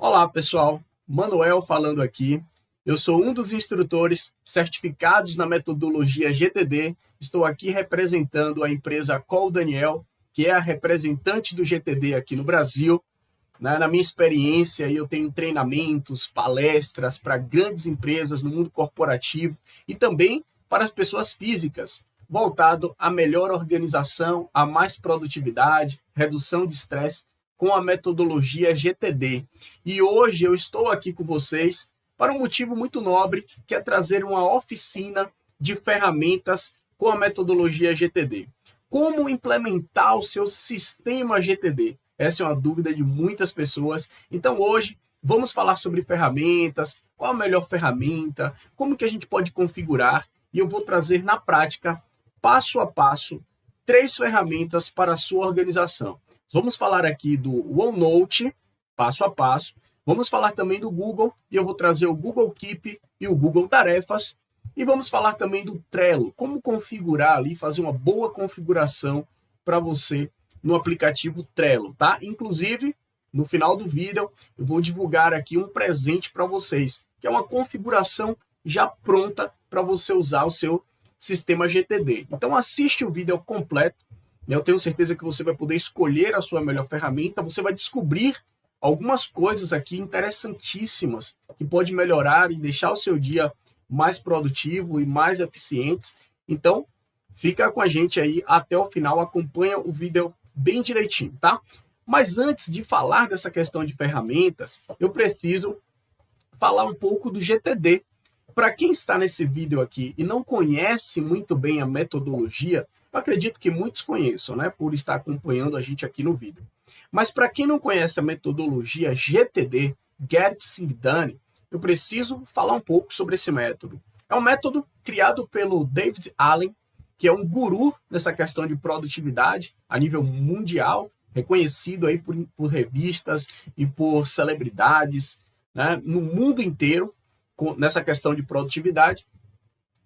Olá, pessoal. Manuel falando aqui. Eu sou um dos instrutores certificados na metodologia GTD. Estou aqui representando a empresa Col Daniel, que é a representante do GTD aqui no Brasil. Na minha experiência, eu tenho treinamentos, palestras para grandes empresas no mundo corporativo e também para as pessoas físicas, voltado à melhor organização, a mais produtividade, redução de estresse, com a metodologia GTD. E hoje eu estou aqui com vocês para um motivo muito nobre, que é trazer uma oficina de ferramentas com a metodologia GTD. Como implementar o seu sistema GTD? Essa é uma dúvida de muitas pessoas. Então hoje vamos falar sobre ferramentas, qual a melhor ferramenta, como que a gente pode configurar, e eu vou trazer na prática, passo a passo, 3 ferramentas para a sua organização. Vamos falar aqui do OneNote, passo a passo. Vamos falar também do Google, e eu vou trazer o Google Keep e o Google Tarefas. E vamos falar também do Trello, como configurar ali, fazer uma boa configuração para você no aplicativo Trello, tá? Inclusive, no final do vídeo, eu vou divulgar aqui um presente para vocês, que é uma configuração já pronta para você usar o seu sistema GTD. Então, assiste o vídeo completo. Eu tenho certeza que você vai poder escolher a sua melhor ferramenta. Você vai descobrir algumas coisas aqui interessantíssimas que pode melhorar e deixar o seu dia mais produtivo e mais eficiente. Então, fica com a gente aí até o final, acompanha o vídeo bem direitinho, tá? Mas antes de falar dessa questão de ferramentas, eu preciso falar um pouco do GTD. Para quem está nesse vídeo aqui e não conhece muito bem a metodologia, eu acredito que muitos conheçam, né, por estar acompanhando a gente aqui no vídeo. Mas para quem não conhece a metodologia GTD, Get Things Done, eu preciso falar um pouco sobre esse método. É um método criado pelo David Allen, que é um guru nessa questão de produtividade a nível mundial, reconhecido aí por revistas e por celebridades, né, no mundo inteiro, nessa questão de produtividade.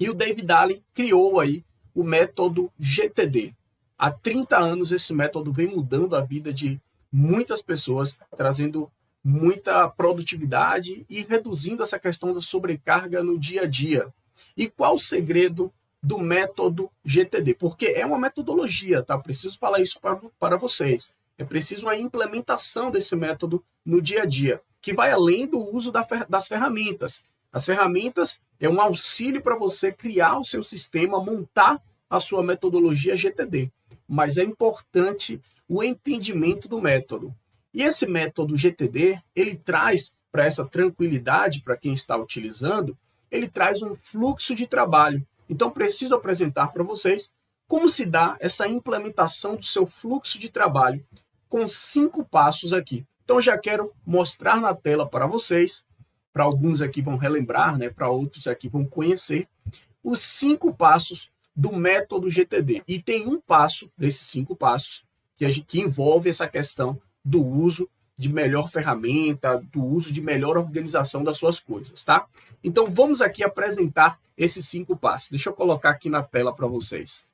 E o David Allen criou aí o método GTD. Há 30 anos esse método vem mudando a vida de muitas pessoas, trazendo muita produtividade e reduzindo essa questão da sobrecarga no dia a dia. E qual o segredo do método GTD? Porque é uma metodologia, tá? Preciso falar isso para vocês. É preciso a implementação desse método no dia a dia, que vai além do uso das ferramentas. As ferramentas é um auxílio para você criar o seu sistema, montar a sua metodologia GTD. Mas é importante o entendimento do método. E esse método GTD, ele traz para essa tranquilidade, para quem está utilizando, ele traz um fluxo de trabalho. Então, preciso apresentar para vocês como se dá essa implementação do seu fluxo de trabalho com 5 passos aqui. Então, já quero mostrar na tela para vocês. Para alguns aqui vão relembrar, né? Para outros aqui vão conhecer os 5 passos do método GTD. E tem um passo desses 5 passos que envolve essa questão do uso de melhor ferramenta, do uso de melhor organização das suas coisas, tá? Então, vamos aqui apresentar esses 5 passos. Deixa eu colocar aqui na tela para vocês.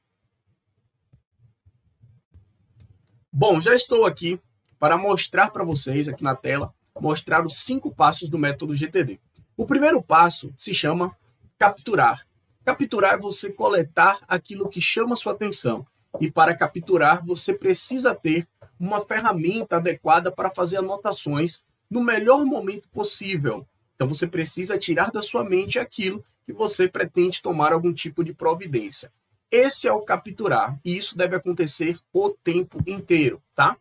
Bom, já estou aqui para mostrar para vocês aqui na tela, mostrar os 5 passos do método GTD. O primeiro passo se chama capturar. Capturar é você coletar aquilo que chama a sua atenção. E para capturar, você precisa ter uma ferramenta adequada para fazer anotações no melhor momento possível. Então, você precisa tirar da sua mente aquilo que você pretende tomar algum tipo de providência. Esse é o capturar, e isso deve acontecer o tempo inteiro, tá?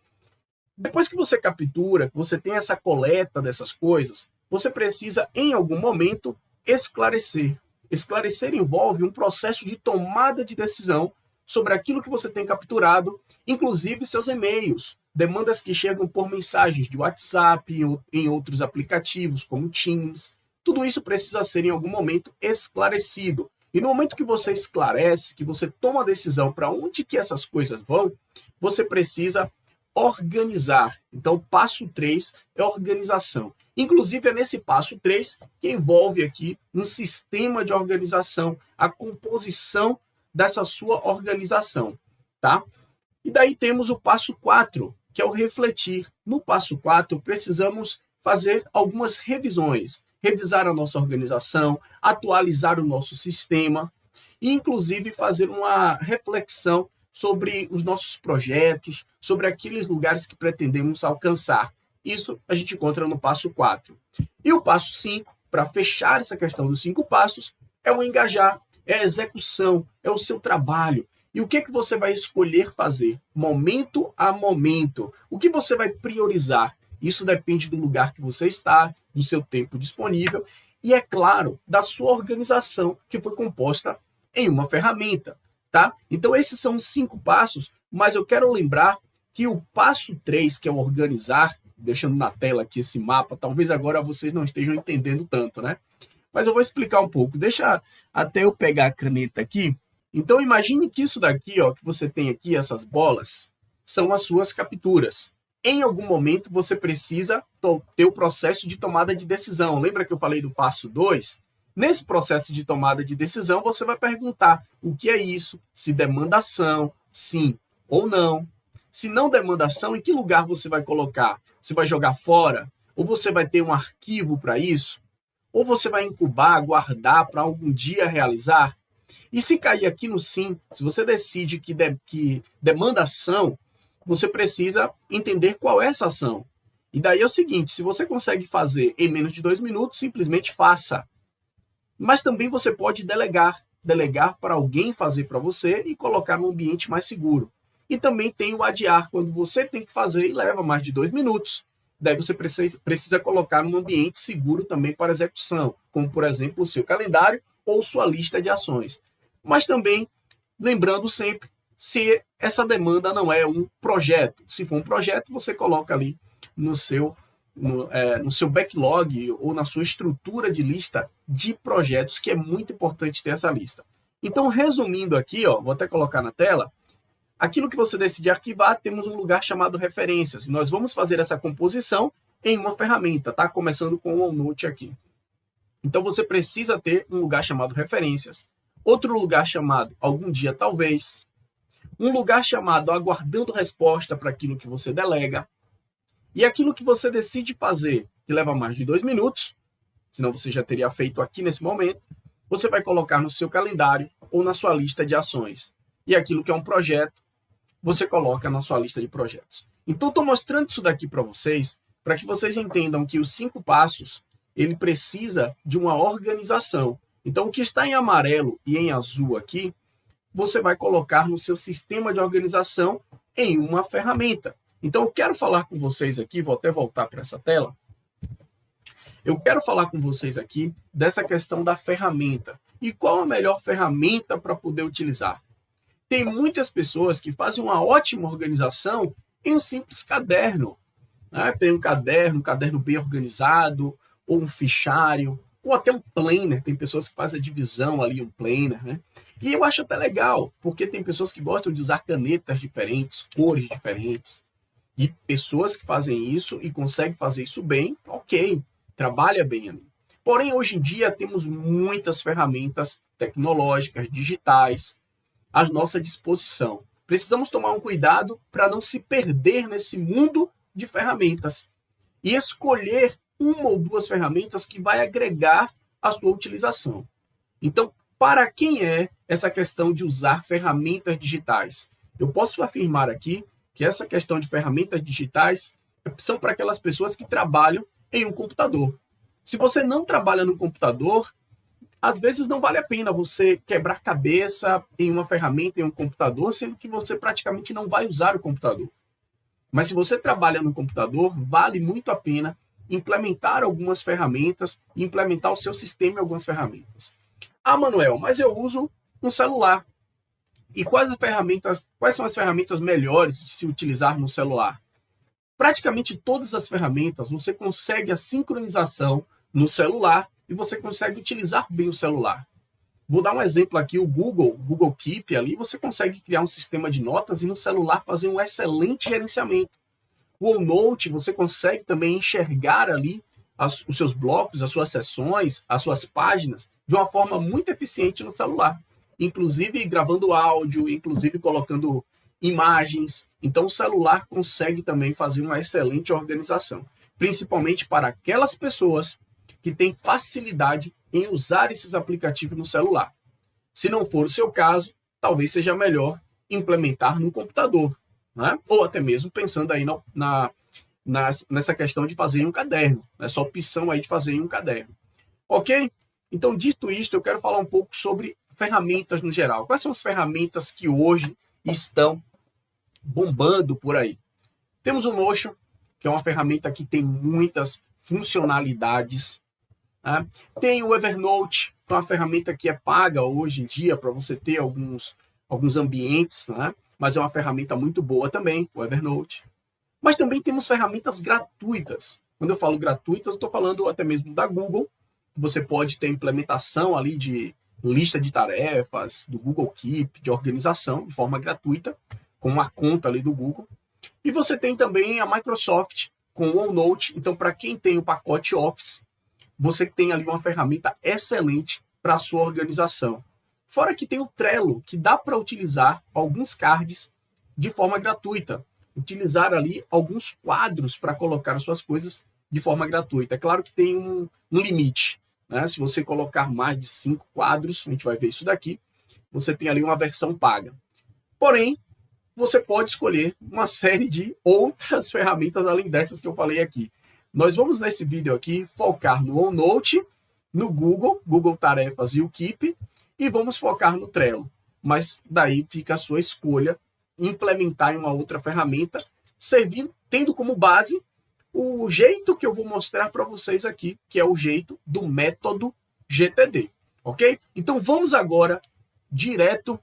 Depois que você captura, você tem essa coleta dessas coisas, você precisa, em algum momento, esclarecer. Esclarecer envolve um processo de tomada de decisão sobre aquilo que você tem capturado, inclusive seus e-mails, demandas que chegam por mensagens de WhatsApp, em outros aplicativos, como Teams. Tudo isso precisa ser, em algum momento, esclarecido. E no momento que você esclarece, que você toma a decisão para onde que essas coisas vão, você precisa organizar. Então, o passo 3 é organização. Inclusive, é nesse passo 3 que envolve aqui um sistema de organização, a composição dessa sua organização, tá? E daí temos o passo 4, que é o refletir. No passo 4, precisamos fazer algumas revisões, revisar a nossa organização, atualizar o nosso sistema e, inclusive, fazer uma reflexão sobre os nossos projetos, sobre aqueles lugares que pretendemos alcançar. Isso a gente encontra no passo 4. E o passo 5, para fechar essa questão dos 5 passos, é o engajar, é a execução, é o seu trabalho. E o que você vai escolher fazer? Momento a momento. O que você vai priorizar? Isso depende do lugar que você está, do seu tempo disponível e, é claro, da sua organização que foi composta em uma ferramenta, tá? Então, esses são os 5 passos, mas eu quero lembrar que o passo 3, que é o organizar, deixando na tela aqui esse mapa, talvez agora vocês não estejam entendendo tanto, né? Mas eu vou explicar um pouco. Deixa até eu pegar a caneta aqui. Então, imagine que isso daqui, ó, que você tem aqui, essas bolas, são as suas capturas. Em algum momento, você precisa ter o processo de tomada de decisão. Lembra que eu falei do passo 2? Nesse processo de tomada de decisão, você vai perguntar o que é isso, se demanda ação, sim ou não. Se não demanda ação, em que lugar você vai colocar? Você vai jogar fora? Ou você vai ter um arquivo para isso? Ou você vai incubar, guardar para algum dia realizar? E se cair aqui no sim, se você decide que demanda ação, você precisa entender qual é essa ação. E daí é o seguinte, se você consegue fazer em menos de 2 minutos, simplesmente faça. Mas também você pode delegar para alguém fazer para você e colocar num ambiente mais seguro. E também tem o adiar, quando você tem que fazer e leva mais de 2 minutos. Daí você precisa colocar num ambiente seguro também para execução, como, por exemplo, o seu calendário ou sua lista de ações. Mas também, lembrando sempre, se essa demanda não é um projeto. Se for um projeto, você coloca ali no seu backlog ou na sua estrutura de lista de projetos, que é muito importante ter essa lista. Então, resumindo aqui, ó, vou até colocar na tela, aquilo que você decidir arquivar, temos um lugar chamado referências. E nós vamos fazer essa composição em uma ferramenta, tá? Começando com o OneNote aqui. Então, você precisa ter um lugar chamado referências, outro lugar chamado algum dia talvez, um lugar chamado aguardando resposta para aquilo que você delega, e aquilo que você decide fazer, que leva mais de 2 minutos, senão você já teria feito aqui nesse momento, você vai colocar no seu calendário ou na sua lista de ações. E aquilo que é um projeto, você coloca na sua lista de projetos. Então, estou mostrando isso daqui para que vocês entendam que os 5 passos, ele precisa de uma organização. Então, o que está em amarelo e em azul aqui, você vai colocar no seu sistema de organização em uma ferramenta. Então, eu quero falar com vocês aqui, vou até voltar para essa tela. Eu quero falar com vocês aqui dessa questão da ferramenta. E qual a melhor ferramenta para poder utilizar? Tem muitas pessoas que fazem uma ótima organização em um simples caderno. Né? Tem um caderno bem organizado, ou um fichário, ou até um planner. Tem pessoas que fazem a divisão ali, um planner. Né? E eu acho até legal, porque tem pessoas que gostam de usar canetas diferentes, cores diferentes. E pessoas que fazem isso e conseguem fazer isso bem, ok, trabalha bem ali. Porém, hoje em dia, temos muitas ferramentas tecnológicas, digitais, à nossa disposição. Precisamos tomar um cuidado para não se perder nesse mundo de ferramentas e escolher uma ou 2 ferramentas que vai agregar a sua utilização. Então, para quem é essa questão de usar ferramentas digitais? Eu posso afirmar aqui que essa questão de ferramentas digitais são para aquelas pessoas que trabalham em um computador. Se você não trabalha no computador, às vezes não vale a pena você quebrar a cabeça em uma ferramenta, em um computador, sendo que você praticamente não vai usar o computador. Mas se você trabalha no computador, vale muito a pena implementar algumas ferramentas e implementar o seu sistema em algumas ferramentas. Ah, Manuel, mas eu uso um celular. E quais são as ferramentas melhores de se utilizar no celular? Praticamente todas as ferramentas, você consegue a sincronização no celular e você consegue utilizar bem o celular. Vou dar um exemplo aqui, o Google Keep, ali você consegue criar um sistema de notas e no celular fazer um excelente gerenciamento. O OneNote, você consegue também enxergar ali os seus blocos, as suas sessões, as suas páginas, de uma forma muito eficiente no celular. Inclusive gravando áudio, inclusive colocando imagens. Então o celular consegue também fazer uma excelente organização. principalmente para aquelas pessoas que têm facilidade em usar esses aplicativos no celular. Se não for o seu caso, talvez seja melhor implementar no computador, né? Ou até mesmo pensando aí nessa questão de fazer em um caderno, nessa opção aí de fazer em um caderno. Ok? Então, dito isto, eu quero falar um pouco sobre ferramentas no geral. Quais são as ferramentas que hoje estão bombando por aí? Temos o Notion, que é uma ferramenta que tem muitas funcionalidades, né? Tem o Evernote, que é uma ferramenta que é paga hoje em dia para você ter alguns ambientes, né? Mas é uma ferramenta muito boa também, o Evernote. Mas também temos ferramentas gratuitas. Quando eu falo gratuitas, eu estou falando até mesmo da Google. Você pode ter implementação ali de lista de tarefas, do Google Keep, de organização, de forma gratuita, com uma conta ali do Google. E você tem também a Microsoft com o OneNote. Então, para quem tem o pacote Office, você tem ali uma ferramenta excelente para a sua organização. Fora que tem o Trello, que dá para utilizar alguns cards de forma gratuita. Utilizar ali alguns quadros para colocar as suas coisas de forma gratuita. É claro que tem um limite, né? Se você colocar mais de 5 quadros, a gente vai ver isso daqui, você tem ali uma versão paga. Porém, você pode escolher uma série de outras ferramentas além dessas que eu falei aqui. Nós vamos nesse vídeo aqui focar no OneNote, no Google Tarefas e o Keep, e vamos focar no Trello. Mas daí fica a sua escolha implementar em uma outra ferramenta, tendo como base o jeito que eu vou mostrar para vocês aqui, que é o jeito do método GTD, ok? Então vamos agora direto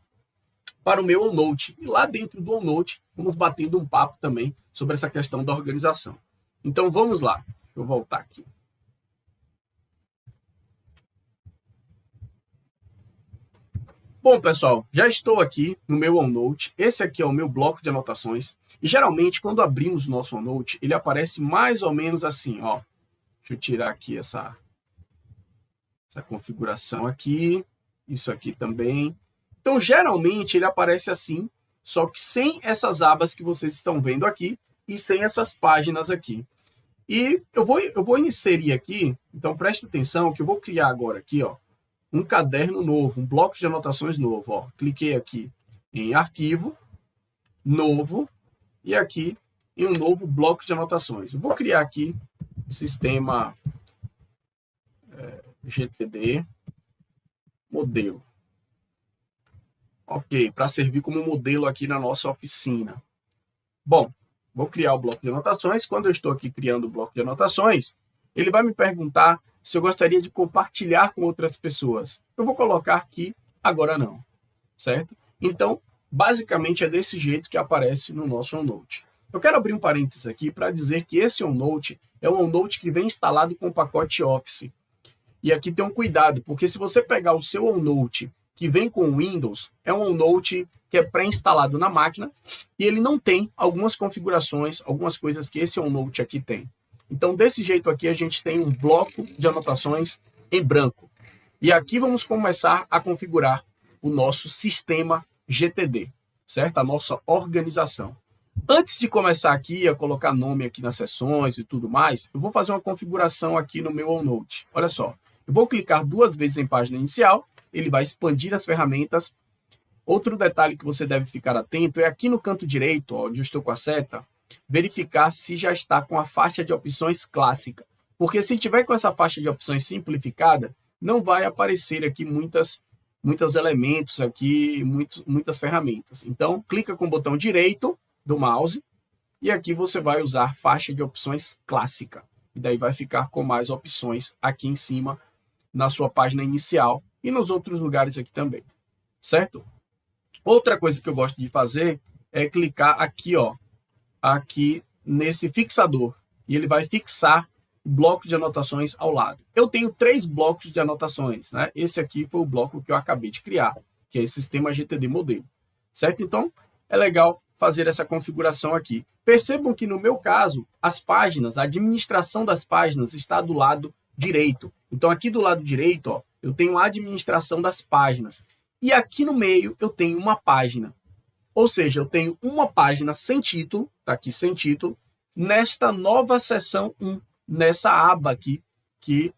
para o meu OneNote. E lá dentro do OneNote, vamos batendo um papo também sobre essa questão da organização. Então vamos lá. Deixa eu voltar aqui. Bom, pessoal, já estou aqui no meu OneNote. Esse aqui é o meu bloco de anotações. E geralmente, quando abrimos o nosso OneNote, ele aparece mais ou menos assim, ó. Deixa eu tirar aqui essa configuração aqui. Isso aqui também. Então, geralmente, ele aparece assim, só que sem essas abas que vocês estão vendo aqui e sem essas páginas aqui. E eu vou inserir aqui, então preste atenção que eu vou criar agora aqui, ó, um caderno novo, um bloco de anotações novo, ó. Cliquei aqui em arquivo, novo, e aqui em um novo bloco de anotações. Eu vou criar aqui sistema GTD modelo. Ok, para servir como modelo aqui na nossa oficina. Bom, vou criar o bloco de anotações. Quando eu estou aqui criando o bloco de anotações, ele vai me perguntar se eu gostaria de compartilhar com outras pessoas. Eu vou colocar aqui, agora não, certo? Então, basicamente é desse jeito que aparece no nosso OneNote. Eu quero abrir um parênteses aqui para dizer que esse OneNote é um OneNote que vem instalado com o pacote Office. E aqui tem um cuidado, porque se você pegar o seu OneNote que vem com o Windows, é um OneNote que é pré-instalado na máquina e ele não tem algumas configurações, algumas coisas que esse OneNote aqui tem. Então, desse jeito aqui, a gente tem um bloco de anotações em branco. E aqui vamos começar a configurar o nosso sistema GTD, certo? A nossa organização. Antes de começar aqui a colocar nome aqui nas seções e tudo mais, eu vou fazer uma configuração aqui no meu OneNote. Olha só, eu vou clicar 2 vezes em página inicial, ele vai expandir as ferramentas. Outro detalhe que você deve ficar atento é aqui no canto direito, ó, onde eu estou com a seta, verificar se já está com a faixa de opções clássica. Porque se tiver com essa faixa de opções simplificada, não vai aparecer aqui muitos elementos aqui, muitas ferramentas. Então, clica com o botão direito do mouse e aqui você vai usar faixa de opções clássica. E daí vai ficar com mais opções aqui em cima na sua página inicial e nos outros lugares aqui também, certo? Outra coisa que eu gosto de fazer é clicar aqui, ó, aqui nesse fixador e ele vai fixar o bloco de anotações ao lado. Eu tenho 3 blocos de anotações, né? Esse aqui foi o bloco que eu acabei de criar, que é esse sistema GTD modelo, certo? Então, é legal fazer essa configuração aqui. Percebam que no meu caso, as páginas, a administração das páginas está do lado direito. Então, aqui do lado direito, ó, eu tenho a administração das páginas. E aqui no meio, eu tenho uma página. Ou seja, eu tenho uma página sem título, tá aqui sem título, nesta nova seção 1, nessa aba aqui, que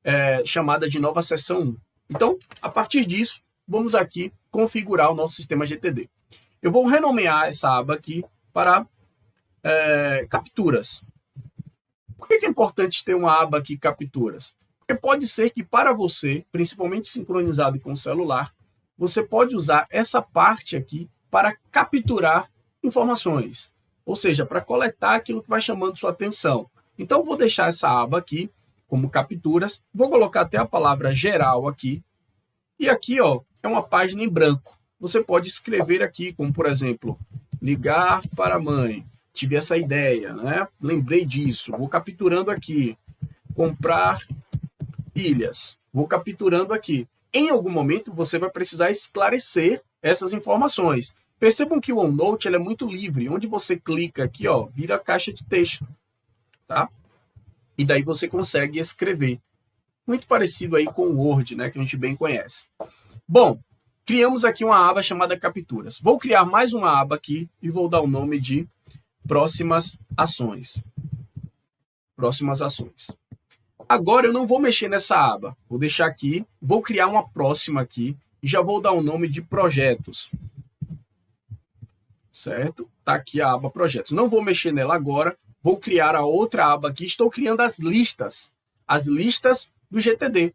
é chamada de nova seção 1. Então, a partir disso, vamos aqui configurar o nosso sistema GTD. Eu vou renomear essa aba aqui para capturas. Por que é importante ter uma aba aqui, capturas? Porque pode ser que para você, principalmente sincronizado com o celular, você pode usar essa parte aqui para capturar informações, ou seja, para coletar aquilo que vai chamando sua atenção. Então, vou deixar essa aba aqui como capturas, vou colocar até a palavra geral aqui, e aqui ó, é uma página em branco. Você pode escrever aqui, como por exemplo, ligar para a mãe. Tive essa ideia, né? Lembrei disso, vou capturando aqui. Comprar ilhas, vou capturando aqui. Em algum momento, você vai precisar esclarecer essas informações. Percebam que o OneNote ele é muito livre. Onde você clica aqui, ó, vira a caixa de texto. Tá? E daí você consegue escrever. Muito parecido aí com o Word, né, que a gente bem conhece. Bom, criamos aqui uma aba chamada Capturas. Vou criar mais uma aba aqui e vou dar o nome de Próximas Ações. Próximas Ações. Agora eu não vou mexer nessa aba. Vou deixar aqui, vou criar uma próxima aqui e já vou dar o nome de Projetos. Certo? Tá aqui a aba Projetos. Não vou mexer nela agora. Vou criar a outra aba aqui. Estou criando as listas do GTD.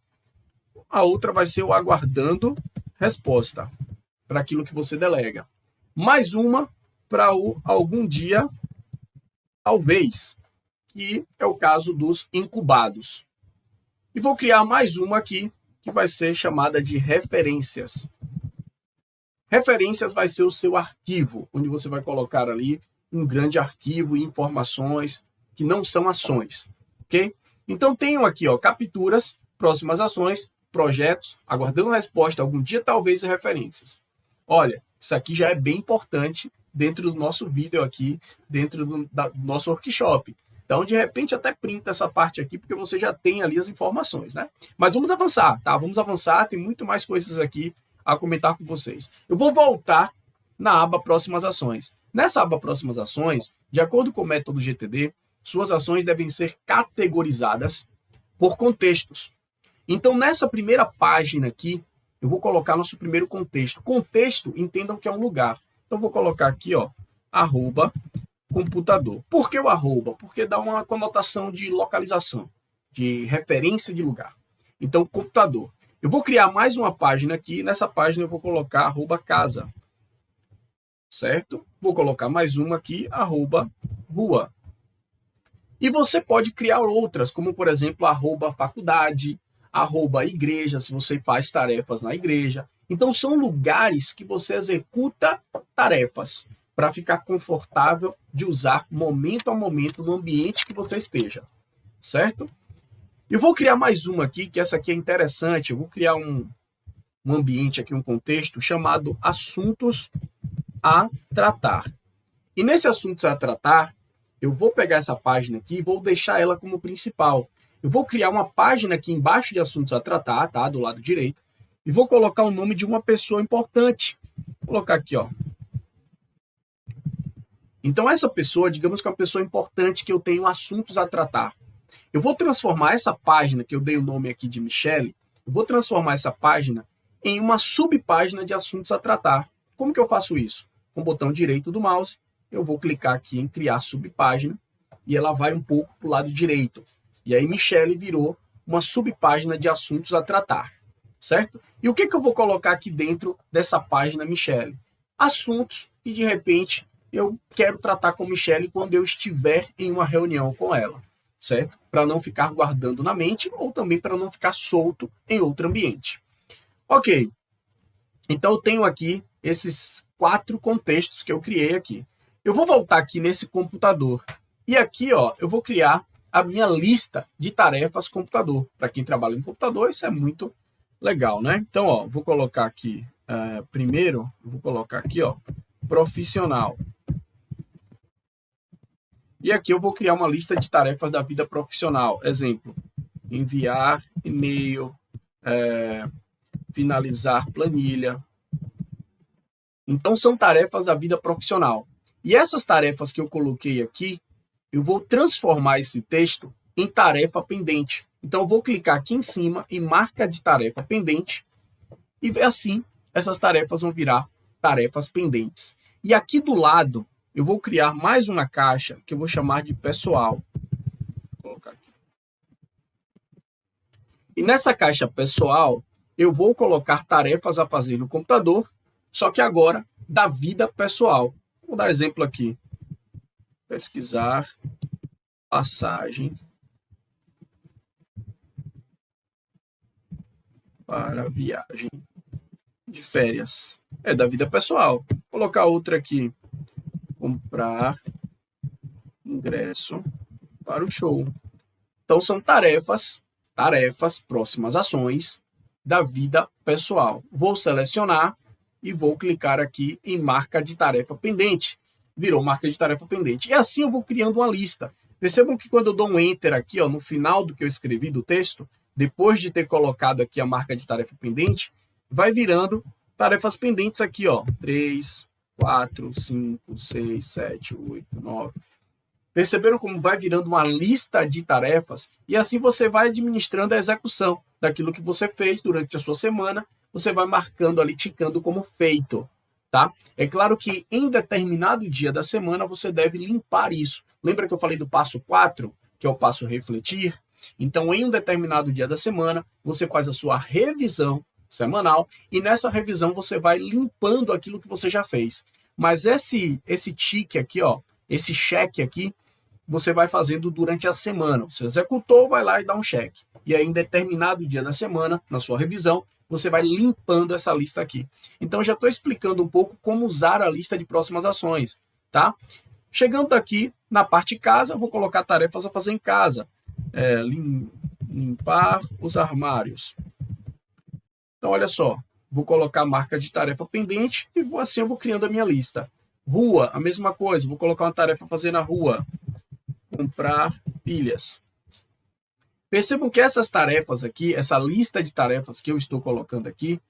A outra vai ser o Aguardando Resposta, para aquilo que você delega. Mais uma para o Algum Dia, Talvez, que é o caso dos incubados. E vou criar mais uma aqui, que vai ser chamada de Referências. Referências vai ser o seu arquivo, onde você vai colocar ali um grande arquivo e informações que não são ações, ok? Então, tenho aqui, ó, capturas, próximas ações, projetos, aguardando resposta, algum dia talvez e referências. Olha, isso aqui já é bem importante dentro do nosso vídeo aqui, dentro do nosso workshop. Então, de repente, até printa essa parte aqui, porque você já tem ali as informações, né? Mas vamos avançar, tá? Vamos avançar, tem muito mais coisas aqui a comentar com vocês. Eu vou voltar na aba Próximas Ações. Nessa aba Próximas Ações, de acordo com o método GTD, suas ações devem ser categorizadas por contextos. Então, nessa primeira página aqui, eu vou colocar nosso primeiro contexto. Contexto, entendam que é um lugar. Então, vou colocar aqui, ó, @computador. Por que o arroba? Porque dá uma conotação de localização, de referência de lugar. Então, computador. Eu vou criar mais uma página aqui. Nessa página, eu vou colocar @casa. Certo? Vou colocar mais uma aqui, @rua. E você pode criar outras, como, por exemplo, @faculdade, @igreja, se você faz tarefas na igreja. Então, são lugares que você executa tarefas para ficar confortável de usar momento a momento no ambiente que você esteja. Certo? Eu vou criar mais uma aqui, que essa aqui é interessante. Eu vou criar um ambiente aqui, um contexto chamado Assuntos a Tratar. E nesse Assuntos a Tratar, eu vou pegar essa página aqui e vou deixar ela como principal. Eu vou criar uma página aqui embaixo de Assuntos a Tratar, tá? Do lado direito. E vou colocar o nome de uma pessoa importante. Vou colocar aqui, ó. Então, essa pessoa, digamos que é uma pessoa importante que eu tenho assuntos a tratar. Eu vou transformar essa página, que eu dei o nome aqui de Michele, eu vou transformar essa página em uma subpágina de assuntos a tratar. Como que eu faço isso? Com o botão direito do mouse, eu vou clicar aqui em criar subpágina e ela vai um pouco para o lado direito. E aí Michele virou uma subpágina de assuntos a tratar, certo? E o que eu vou colocar aqui dentro dessa página Michele? Assuntos que de repente eu quero tratar com Michele quando eu estiver em uma reunião com ela, certo? Para não ficar guardando na mente ou também para não ficar solto em outro ambiente. Ok, então eu tenho aqui esses 4 contextos que eu criei aqui. Eu vou voltar aqui nesse computador e aqui, ó, eu vou criar a minha lista de tarefas computador. Para quem trabalha em computador, isso é muito legal, né? Então, ó, vou colocar aqui, primeiro, vou colocar aqui, ó, profissional. E aqui eu vou criar uma lista de tarefas da vida profissional. Exemplo, enviar e-mail, finalizar planilha. Então, são tarefas da vida profissional. E essas tarefas que eu coloquei aqui, eu vou transformar esse texto em tarefa pendente. Então, eu vou clicar aqui em cima em marca de tarefa pendente e assim essas tarefas vão virar tarefas pendentes. E aqui do lado, eu vou criar mais uma caixa que eu vou chamar de pessoal. Vou colocar aqui. E nessa caixa pessoal, eu vou colocar tarefas a fazer no computador, só que agora da vida pessoal. Vou dar exemplo aqui. Pesquisar passagem para viagem de férias. É da vida pessoal. Vou colocar outra aqui. Comprar ingresso para o show. Então, são tarefas, próximas ações da vida pessoal. Vou selecionar e vou clicar aqui em marca de tarefa pendente. Virou marca de tarefa pendente. E assim eu vou criando uma lista. Percebam que quando eu dou um Enter aqui, ó, no final do que eu escrevi do texto, depois de ter colocado aqui a marca de tarefa pendente, vai virando tarefas pendentes aqui, ó. 3, 4, 5, 6, 7, 8, 9. Perceberam como vai virando uma lista de tarefas? E assim você vai administrando a execução daquilo que você fez durante a sua semana. Você vai marcando ali, ticando como feito, tá? É claro que em determinado dia da semana você deve limpar isso. Lembra que eu falei do passo 4, que é o passo refletir? Então, em um determinado dia da semana, você faz a sua revisão semanal e nessa revisão você vai limpando aquilo que você já fez. Mas esse tique aqui, ó, esse cheque aqui, você vai fazendo durante a semana. Você executou, vai lá e dá um cheque. E aí, em determinado dia da semana, na sua revisão, você vai limpando essa lista aqui. Então, já estou explicando um pouco como usar a lista de próximas ações, tá? Chegando aqui na parte casa, eu vou colocar tarefas a fazer em casa. Limpar os armários. Então, olha só. Vou colocar a marca de tarefa pendente e assim eu vou criando a minha lista. Rua, a mesma coisa. Vou colocar uma tarefa a fazer na rua. Comprar pilhas. Percebam que essas tarefas aqui, essa lista de tarefas que eu estou colocando aqui,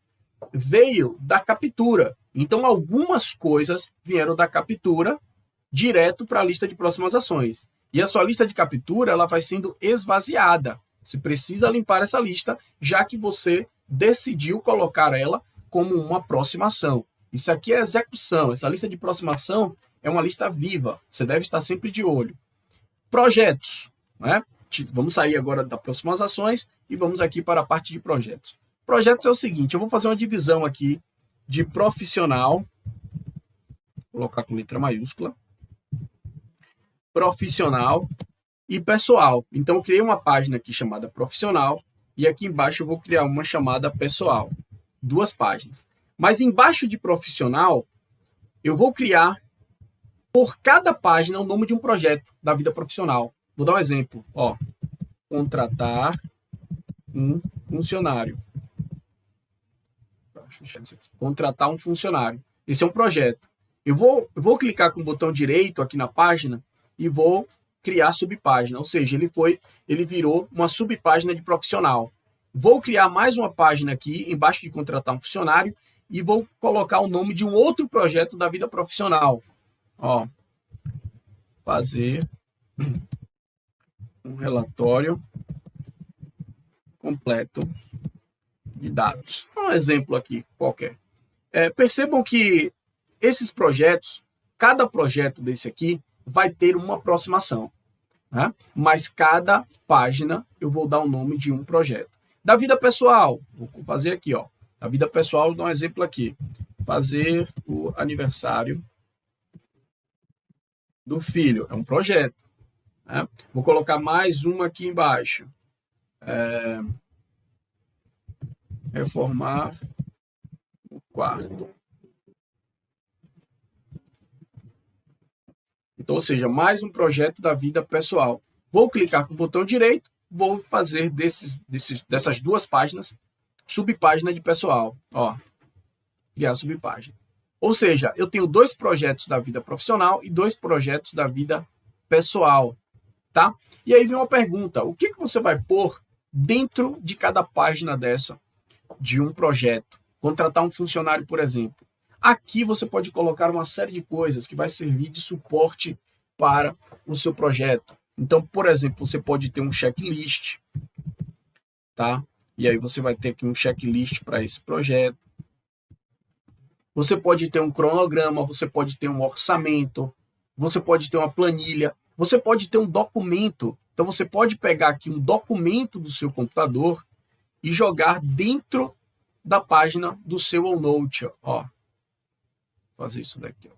veio da captura. Então, algumas coisas vieram da captura direto para a lista de próximas ações. E a sua lista de captura ela vai sendo esvaziada. Você precisa limpar essa lista, já que você decidiu colocar ela como uma próxima ação. Isso aqui é execução. Essa lista de próxima ação é uma lista viva. Você deve estar sempre de olho. Projetos, né? Vamos sair agora das próximas ações e vamos aqui para a parte de projetos. Projetos é o seguinte, eu vou fazer uma divisão aqui de profissional, vou colocar com letra maiúscula, profissional e pessoal. Então, eu criei uma página aqui chamada profissional e aqui embaixo eu vou criar uma chamada pessoal. 2 páginas. Mas embaixo de profissional, eu vou criar por cada página o nome de um projeto da vida profissional. Vou dar um exemplo. Ó, contratar um funcionário. Contratar um funcionário. Esse é um projeto. Eu vou clicar com o botão direito aqui na página e vou criar subpágina. Ou seja, ele virou uma subpágina de profissional. Vou criar mais uma página aqui embaixo de contratar um funcionário e vou colocar o nome de um outro projeto da vida profissional. Ó, fazer um relatório completo de dados. Um exemplo aqui qualquer. Percebam que esses projetos, cada projeto desse aqui vai ter uma aproximação, né? Mas cada página eu vou dar o nome de um projeto. Da vida pessoal, vou fazer aqui, ó. Da vida pessoal, vou dar um exemplo aqui. Fazer o aniversário do filho. É um projeto. Né? Vou colocar mais uma aqui embaixo. Reformar o quarto. Então, ou seja, mais um projeto da vida pessoal. Vou clicar com o botão direito, vou fazer dessas 2 páginas, subpágina de pessoal. Ó, criar subpágina. Ou seja, eu tenho 2 projetos da vida profissional e 2 projetos da vida pessoal, tá? E aí vem uma pergunta, o que você vai pôr dentro de cada página dessa, de um projeto? Contratar um funcionário, por exemplo. Aqui você pode colocar uma série de coisas que vai servir de suporte para o seu projeto. Então, por exemplo, você pode ter um checklist, tá? E aí você vai ter aqui um checklist para esse projeto. Você pode ter um cronograma, você pode ter um orçamento, você pode ter uma planilha, você pode ter um documento. Então, você pode pegar aqui um documento do seu computador e jogar dentro da página do seu OneNote. Ó, vou fazer isso daqui. Ó.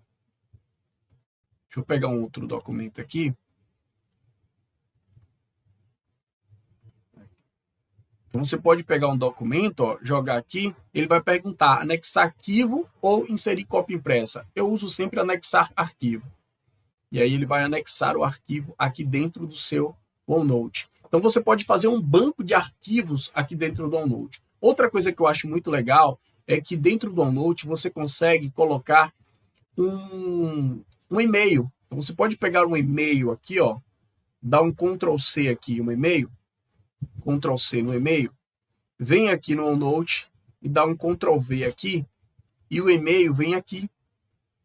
Deixa eu pegar um outro documento aqui. Então, você pode pegar um documento, ó, jogar aqui, ele vai perguntar anexar arquivo ou inserir cópia impressa. Eu uso sempre anexar arquivo. E aí ele vai anexar o arquivo aqui dentro do seu OneNote. Então, você pode fazer um banco de arquivos aqui dentro do OneNote. Outra coisa que eu acho muito legal é que dentro do OneNote você consegue colocar um e-mail. Então, você pode pegar um e-mail aqui, ó, dar um Ctrl+C aqui, um e-mail, Ctrl+C no e-mail, vem aqui no OneNote e dá um Ctrl+V aqui, e o e-mail vem aqui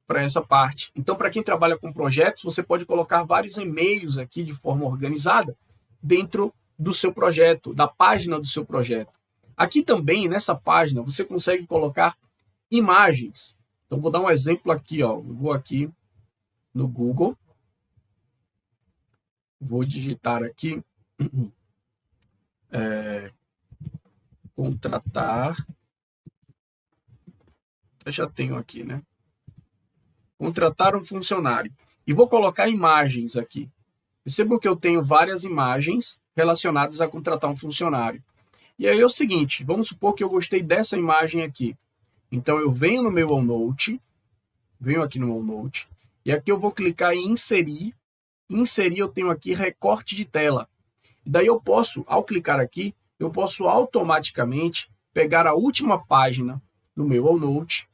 para essa parte. Então, para quem trabalha com projetos, você pode colocar vários e-mails aqui de forma organizada dentro do seu projeto, da página do seu projeto. Aqui também, nessa página, você consegue colocar imagens. Então, vou dar um exemplo aqui, ó. Eu vou aqui no Google, vou digitar aqui contratar, eu já tenho aqui, né? Contratar um funcionário. E vou colocar imagens aqui. Percebam que eu tenho várias imagens relacionadas a contratar um funcionário. E aí é o seguinte, vamos supor que eu gostei dessa imagem aqui. Então, eu venho no meu OneNote, venho aqui no OneNote, e aqui eu vou clicar em inserir. Inserir, eu tenho aqui recorte de tela. E daí eu posso, ao clicar aqui, eu posso automaticamente pegar a última página do meu OneNote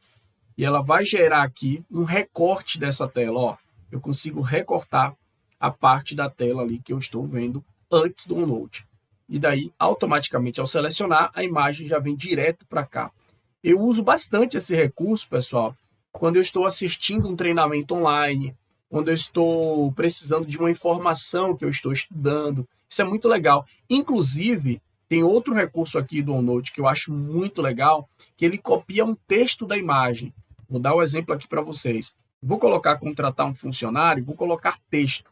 e ela vai gerar aqui um recorte dessa tela. Ó, eu consigo recortar a parte da tela ali que eu estou vendo antes do OneNote. E daí, automaticamente, ao selecionar, a imagem já vem direto para cá. Eu uso bastante esse recurso, pessoal, quando eu estou assistindo um treinamento online, quando eu estou precisando de uma informação que eu estou estudando. Isso é muito legal. Inclusive, tem outro recurso aqui do OneNote que eu acho muito legal, que ele copia um texto da imagem. Vou dar um exemplo aqui para vocês. Vou colocar contratar um funcionário, vou colocar texto.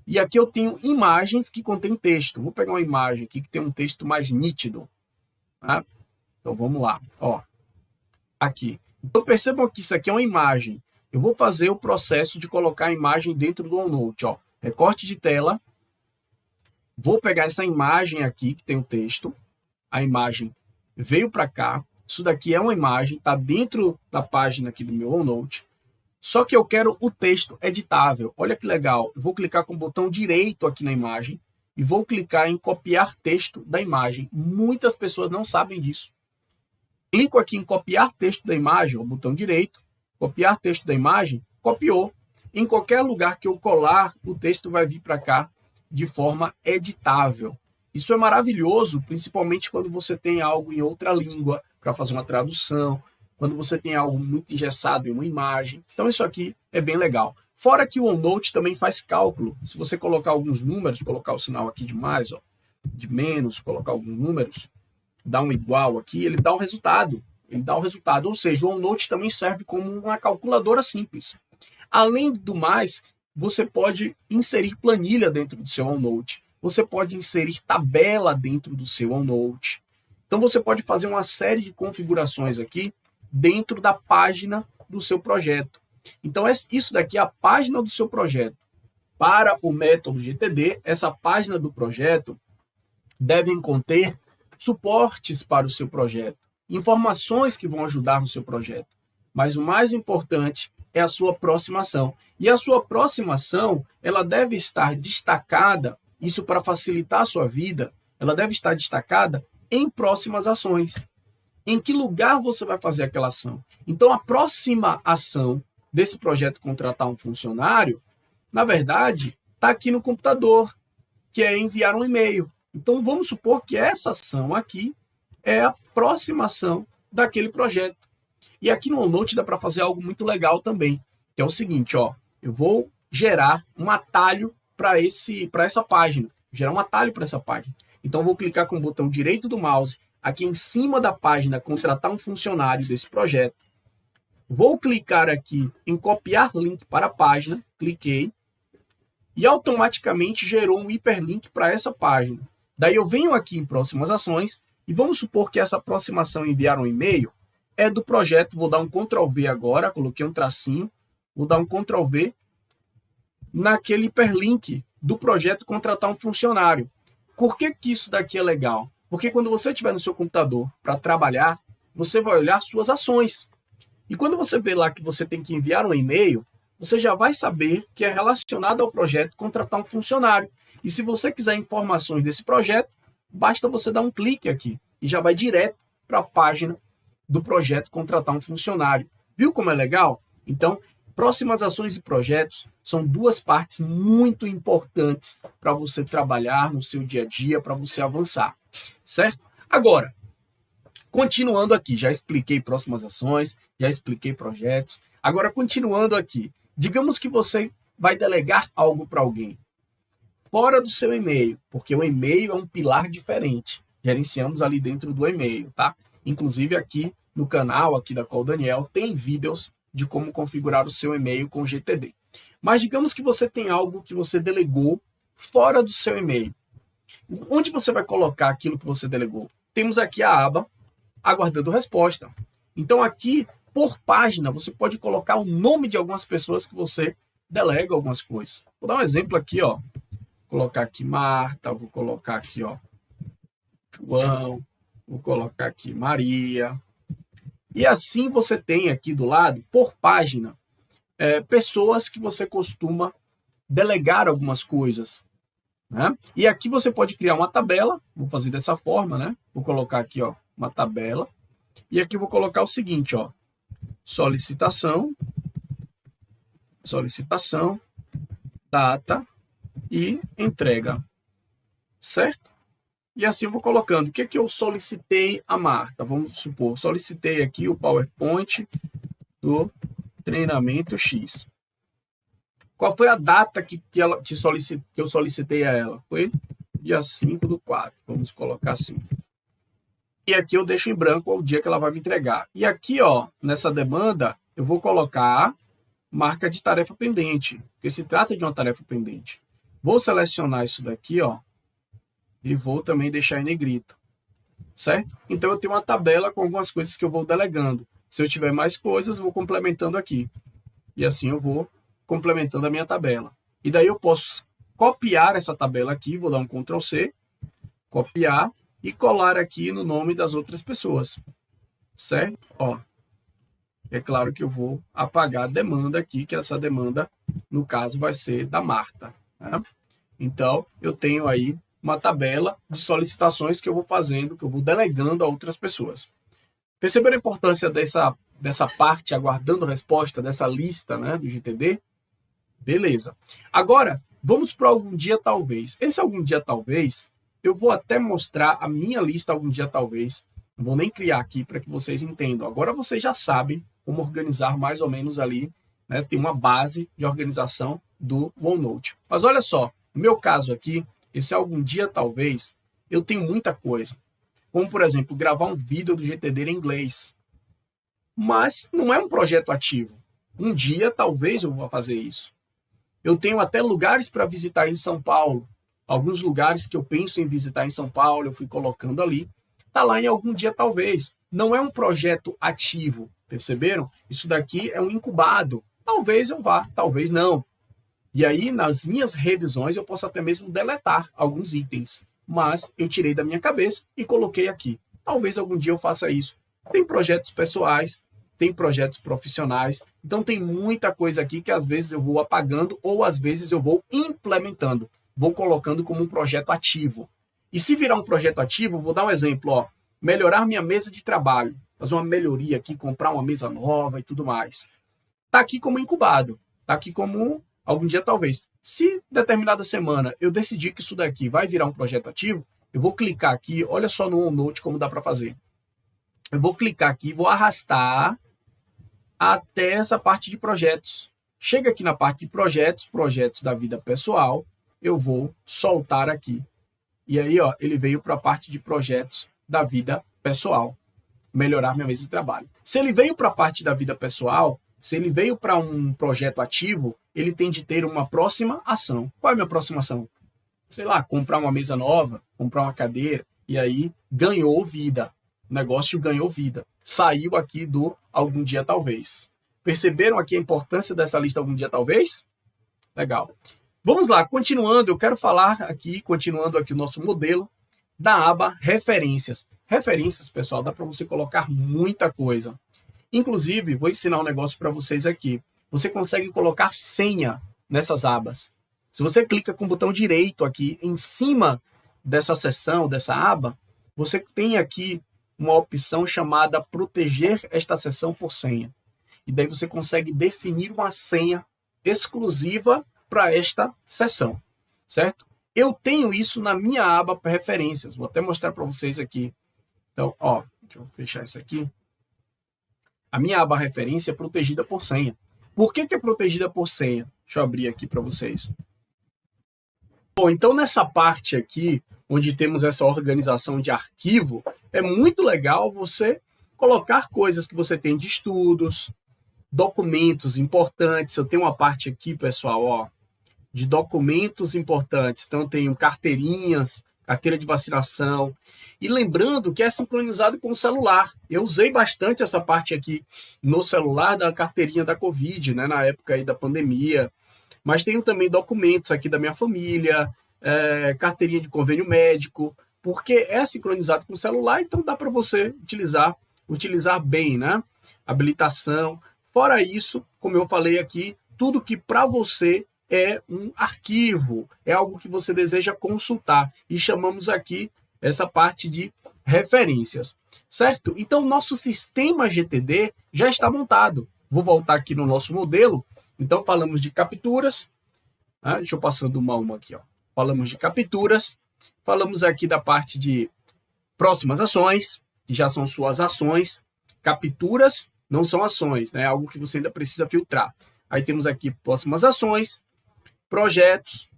E aqui eu tenho imagens que contêm texto. Vou pegar uma imagem aqui que tem um texto mais nítido. Tá? Então, vamos lá. Ó, aqui. Então, percebam que isso aqui é uma imagem. Eu vou fazer o processo de colocar a imagem dentro do OneNote. Ó, recorte de tela. Vou pegar essa imagem aqui, que tem o texto. A imagem veio para cá. Isso daqui é uma imagem, está dentro da página aqui do meu OneNote. Só que eu quero o texto editável. Olha que legal. Eu vou clicar com o botão direito aqui na imagem e vou clicar em copiar texto da imagem. Muitas pessoas não sabem disso. Clico aqui em copiar texto da imagem, o botão direito, copiar texto da imagem, copiou. Em qualquer lugar que eu colar, o texto vai vir para cá de forma editável. Isso é maravilhoso, principalmente quando você tem algo em outra língua para fazer uma tradução, quando você tem algo muito engessado em uma imagem. Então, isso aqui é bem legal. Fora que o OneNote também faz cálculo. Se você colocar alguns números, colocar o sinal aqui de mais, ó, de menos, colocar alguns números, dá um igual aqui, ele dá um resultado. Ele dá um resultado. Ou seja, o OneNote também serve como uma calculadora simples. Além do mais, você pode inserir planilha dentro do seu OneNote. Você pode inserir tabela dentro do seu OneNote. Então, você pode fazer uma série de configurações aqui dentro da página do seu projeto. Então, isso daqui é a página do seu projeto. Para o método GTD, essa página do projeto deve conter suportes para o seu projeto, informações que vão ajudar no seu projeto. Mas o mais importante é a sua aproximação. E a sua aproximação, ela deve estar destacada, isso para facilitar a sua vida, ela deve estar destacada em próximas ações. Em que lugar você vai fazer aquela ação? Então, a próxima ação desse projeto contratar um funcionário, na verdade, está aqui no computador, que é enviar um e-mail. Então, vamos supor que essa ação aqui é a próxima ação daquele projeto. E aqui no OneNote dá para fazer algo muito legal também, que é o seguinte, ó, eu vou gerar um atalho para essa página, gerar um atalho para essa página. Então, eu vou clicar com o botão direito do mouse aqui em cima da página, contratar um funcionário desse projeto. Vou clicar aqui em copiar link para a página, cliquei, e automaticamente gerou um hiperlink para essa página. Daí eu venho aqui em próximas ações, e vamos supor que essa aproximação enviar um e-mail é do projeto, vou dar um Ctrl V agora, coloquei um tracinho, vou dar um Ctrl V naquele hiperlink do projeto contratar um funcionário. Por que isso daqui é legal? Porque quando você estiver no seu computador para trabalhar, você vai olhar suas ações. E quando você vê lá que você tem que enviar um e-mail, você já vai saber que é relacionado ao projeto contratar um funcionário. E se você quiser informações desse projeto, basta você dar um clique aqui e já vai direto para a página do projeto contratar um funcionário. Viu como é legal? Então, próximas ações e projetos são duas partes muito importantes para você trabalhar no seu dia a dia, para você avançar, certo? Agora, continuando aqui, já expliquei próximas ações, já expliquei projetos. Agora, continuando aqui, digamos que você vai delegar algo para alguém fora do seu e-mail, porque o e-mail é um pilar diferente. Gerenciamos ali dentro do e-mail, tá? Inclusive aqui no canal aqui da Call Daniel tem vídeos de como configurar o seu e-mail com GTD. Mas digamos que você tem algo que você delegou fora do seu e-mail. Onde você vai colocar aquilo que você delegou? Temos aqui a aba aguardando resposta. Então aqui, por página, você pode colocar o nome de algumas pessoas que você delega algumas coisas. Vou dar um exemplo aqui, ó. Vou colocar aqui Marta, vou colocar aqui, ó, João, vou colocar aqui Maria. E assim você tem aqui do lado, por página, pessoas que você costuma delegar algumas coisas, né? E aqui você pode criar uma tabela, vou fazer dessa forma, né? Vou colocar aqui, ó, uma tabela. E aqui eu vou colocar o seguinte, ó, solicitação, data e entrega, certo? E assim eu vou colocando. O que é que eu solicitei a Marta? Vamos supor, solicitei aqui o PowerPoint do treinamento X. Qual foi a data que eu solicitei a ela? Foi dia 5/4. Vamos colocar assim. E aqui eu deixo em branco o dia que ela vai me entregar. E aqui, ó, nessa demanda, eu vou colocar marca de tarefa pendente, porque se trata de uma tarefa pendente. Vou selecionar isso daqui, ó, e vou também deixar em negrito, certo? Então, eu tenho uma tabela com algumas coisas que eu vou delegando. Se eu tiver mais coisas, vou complementando aqui. E assim eu vou complementando a minha tabela. E daí eu posso copiar essa tabela aqui, vou dar um Ctrl C, copiar e colar aqui no nome das outras pessoas, certo? Ó, é claro que eu vou apagar a demanda aqui, que essa demanda, no caso, vai ser da Marta, né? Então, eu tenho aí uma tabela de solicitações que eu vou fazendo, que eu vou delegando a outras pessoas. Perceberam a importância dessa parte aguardando resposta, dessa lista, né, do GTD? Beleza. Agora, vamos para algum dia talvez. Esse algum dia talvez, eu vou até mostrar a minha lista algum dia talvez. Não vou nem criar aqui para que vocês entendam. Agora vocês já sabem como organizar mais ou menos ali, né? Tem uma base de organização do OneNote. Mas olha só, no meu caso aqui, esse algum dia talvez, eu tenho muita coisa. Como, por exemplo, gravar um vídeo do GTD em inglês. Mas não é um projeto ativo. Um dia talvez eu vou fazer isso. Eu tenho até lugares para visitar em São Paulo. Alguns lugares que eu penso em visitar em São Paulo, eu fui colocando ali. Está lá em algum dia talvez. Não é um projeto ativo, perceberam? Isso daqui é um incubado. Talvez eu vá, talvez não. E aí, nas minhas revisões, eu posso até mesmo deletar alguns itens. Mas eu tirei da minha cabeça e coloquei aqui. Talvez algum dia eu faça isso. Tem projetos pessoais, tem projetos profissionais. Então, tem muita coisa aqui que às vezes eu vou apagando ou às vezes eu vou implementando. Vou colocando como um projeto ativo. E se virar um projeto ativo, vou dar um exemplo, ó, melhorar minha mesa de trabalho, fazer uma melhoria aqui, comprar uma mesa nova e tudo mais. Está aqui como incubado, está aqui como algum dia talvez. Se determinada semana eu decidir que isso daqui vai virar um projeto ativo, eu vou clicar aqui, olha só no OneNote como dá para fazer. Eu vou clicar aqui, vou arrastar até essa parte de projetos. Chega aqui na parte de projetos, projetos da vida pessoal, eu vou soltar aqui. E aí, ó, ele veio para a parte de projetos da vida pessoal. Melhorar minha mesa de trabalho. Se ele veio para a parte da vida pessoal, se ele veio para um projeto ativo, ele tem de ter uma próxima ação. Qual é a minha próxima ação? Sei lá, comprar uma mesa nova, comprar uma cadeira, e aí ganhou vida. O negócio ganhou vida. Saiu aqui do algum dia talvez. Perceberam aqui a importância dessa lista algum dia talvez? Legal. Vamos lá, continuando, eu quero falar aqui, continuando aqui o nosso modelo, da aba referências. Referências, pessoal, dá para você colocar muita coisa. Inclusive, vou ensinar um negócio para vocês aqui. Você consegue colocar senha nessas abas. Se você clica com o botão direito aqui em cima dessa seção, dessa aba, você tem aqui uma opção chamada proteger esta seção por senha. E daí você consegue definir uma senha exclusiva para esta seção, certo? Eu tenho isso na minha aba referências. Vou até mostrar para vocês aqui. Então, ó, deixa eu fechar isso aqui. A minha aba referência é protegida por senha. Por que é protegida por senha? Deixa eu abrir aqui para vocês. Bom, então nessa parte aqui, onde temos essa organização de arquivo, é muito legal você colocar coisas que você tem de estudos, documentos importantes. Eu tenho uma parte aqui, pessoal, ó, de documentos importantes. Então, eu tenho carteirinhas, carteira de vacinação. E lembrando que é sincronizado com o celular. Eu usei bastante essa parte aqui no celular da carteirinha da Covid, né, na época aí da pandemia. Mas tenho também documentos aqui da minha família, carteirinha de convênio médico, porque é sincronizado com o celular, então dá para você utilizar bem, né? Habilitação. Fora isso, como eu falei aqui, tudo que para você é um arquivo, é algo que você deseja consultar. E chamamos aqui essa parte de referências, certo? Então, nosso sistema GTD já está montado. Vou voltar aqui no nosso modelo. Então, falamos de capturas. Deixa eu passando uma a uma aqui. Ó. Falamos de capturas. Falamos aqui da parte de próximas ações, que já são suas ações. Capturas não são ações, né? É algo que você ainda precisa filtrar. Aí temos aqui próximas ações, projetos,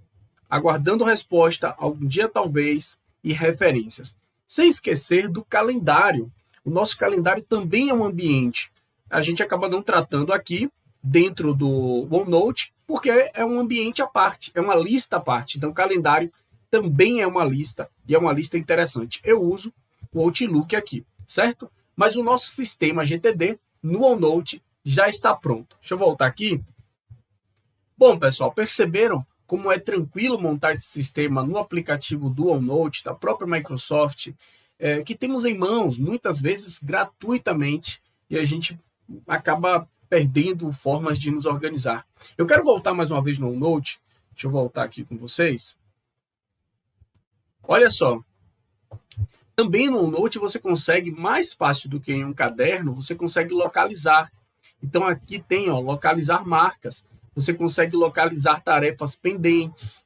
aguardando resposta, algum dia talvez, e referências. Sem esquecer do calendário. O nosso calendário também é um ambiente. A gente acaba não tratando aqui dentro do OneNote, porque é um ambiente à parte, é uma lista à parte. Então, o calendário também é uma lista, e é uma lista interessante. Eu uso o Outlook aqui, certo? Mas o nosso sistema GTD no OneNote já está pronto. Deixa eu voltar aqui. Bom, pessoal, perceberam como é tranquilo montar esse sistema no aplicativo do OneNote, da própria Microsoft, que temos em mãos, muitas vezes gratuitamente, e a gente acaba perdendo formas de nos organizar. Eu quero voltar mais uma vez no OneNote. Deixa eu voltar aqui com vocês. Olha só. Também no OneNote você consegue, mais fácil do que em um caderno, você consegue localizar. Então aqui tem, ó, localizar marcas. Você consegue localizar tarefas pendentes,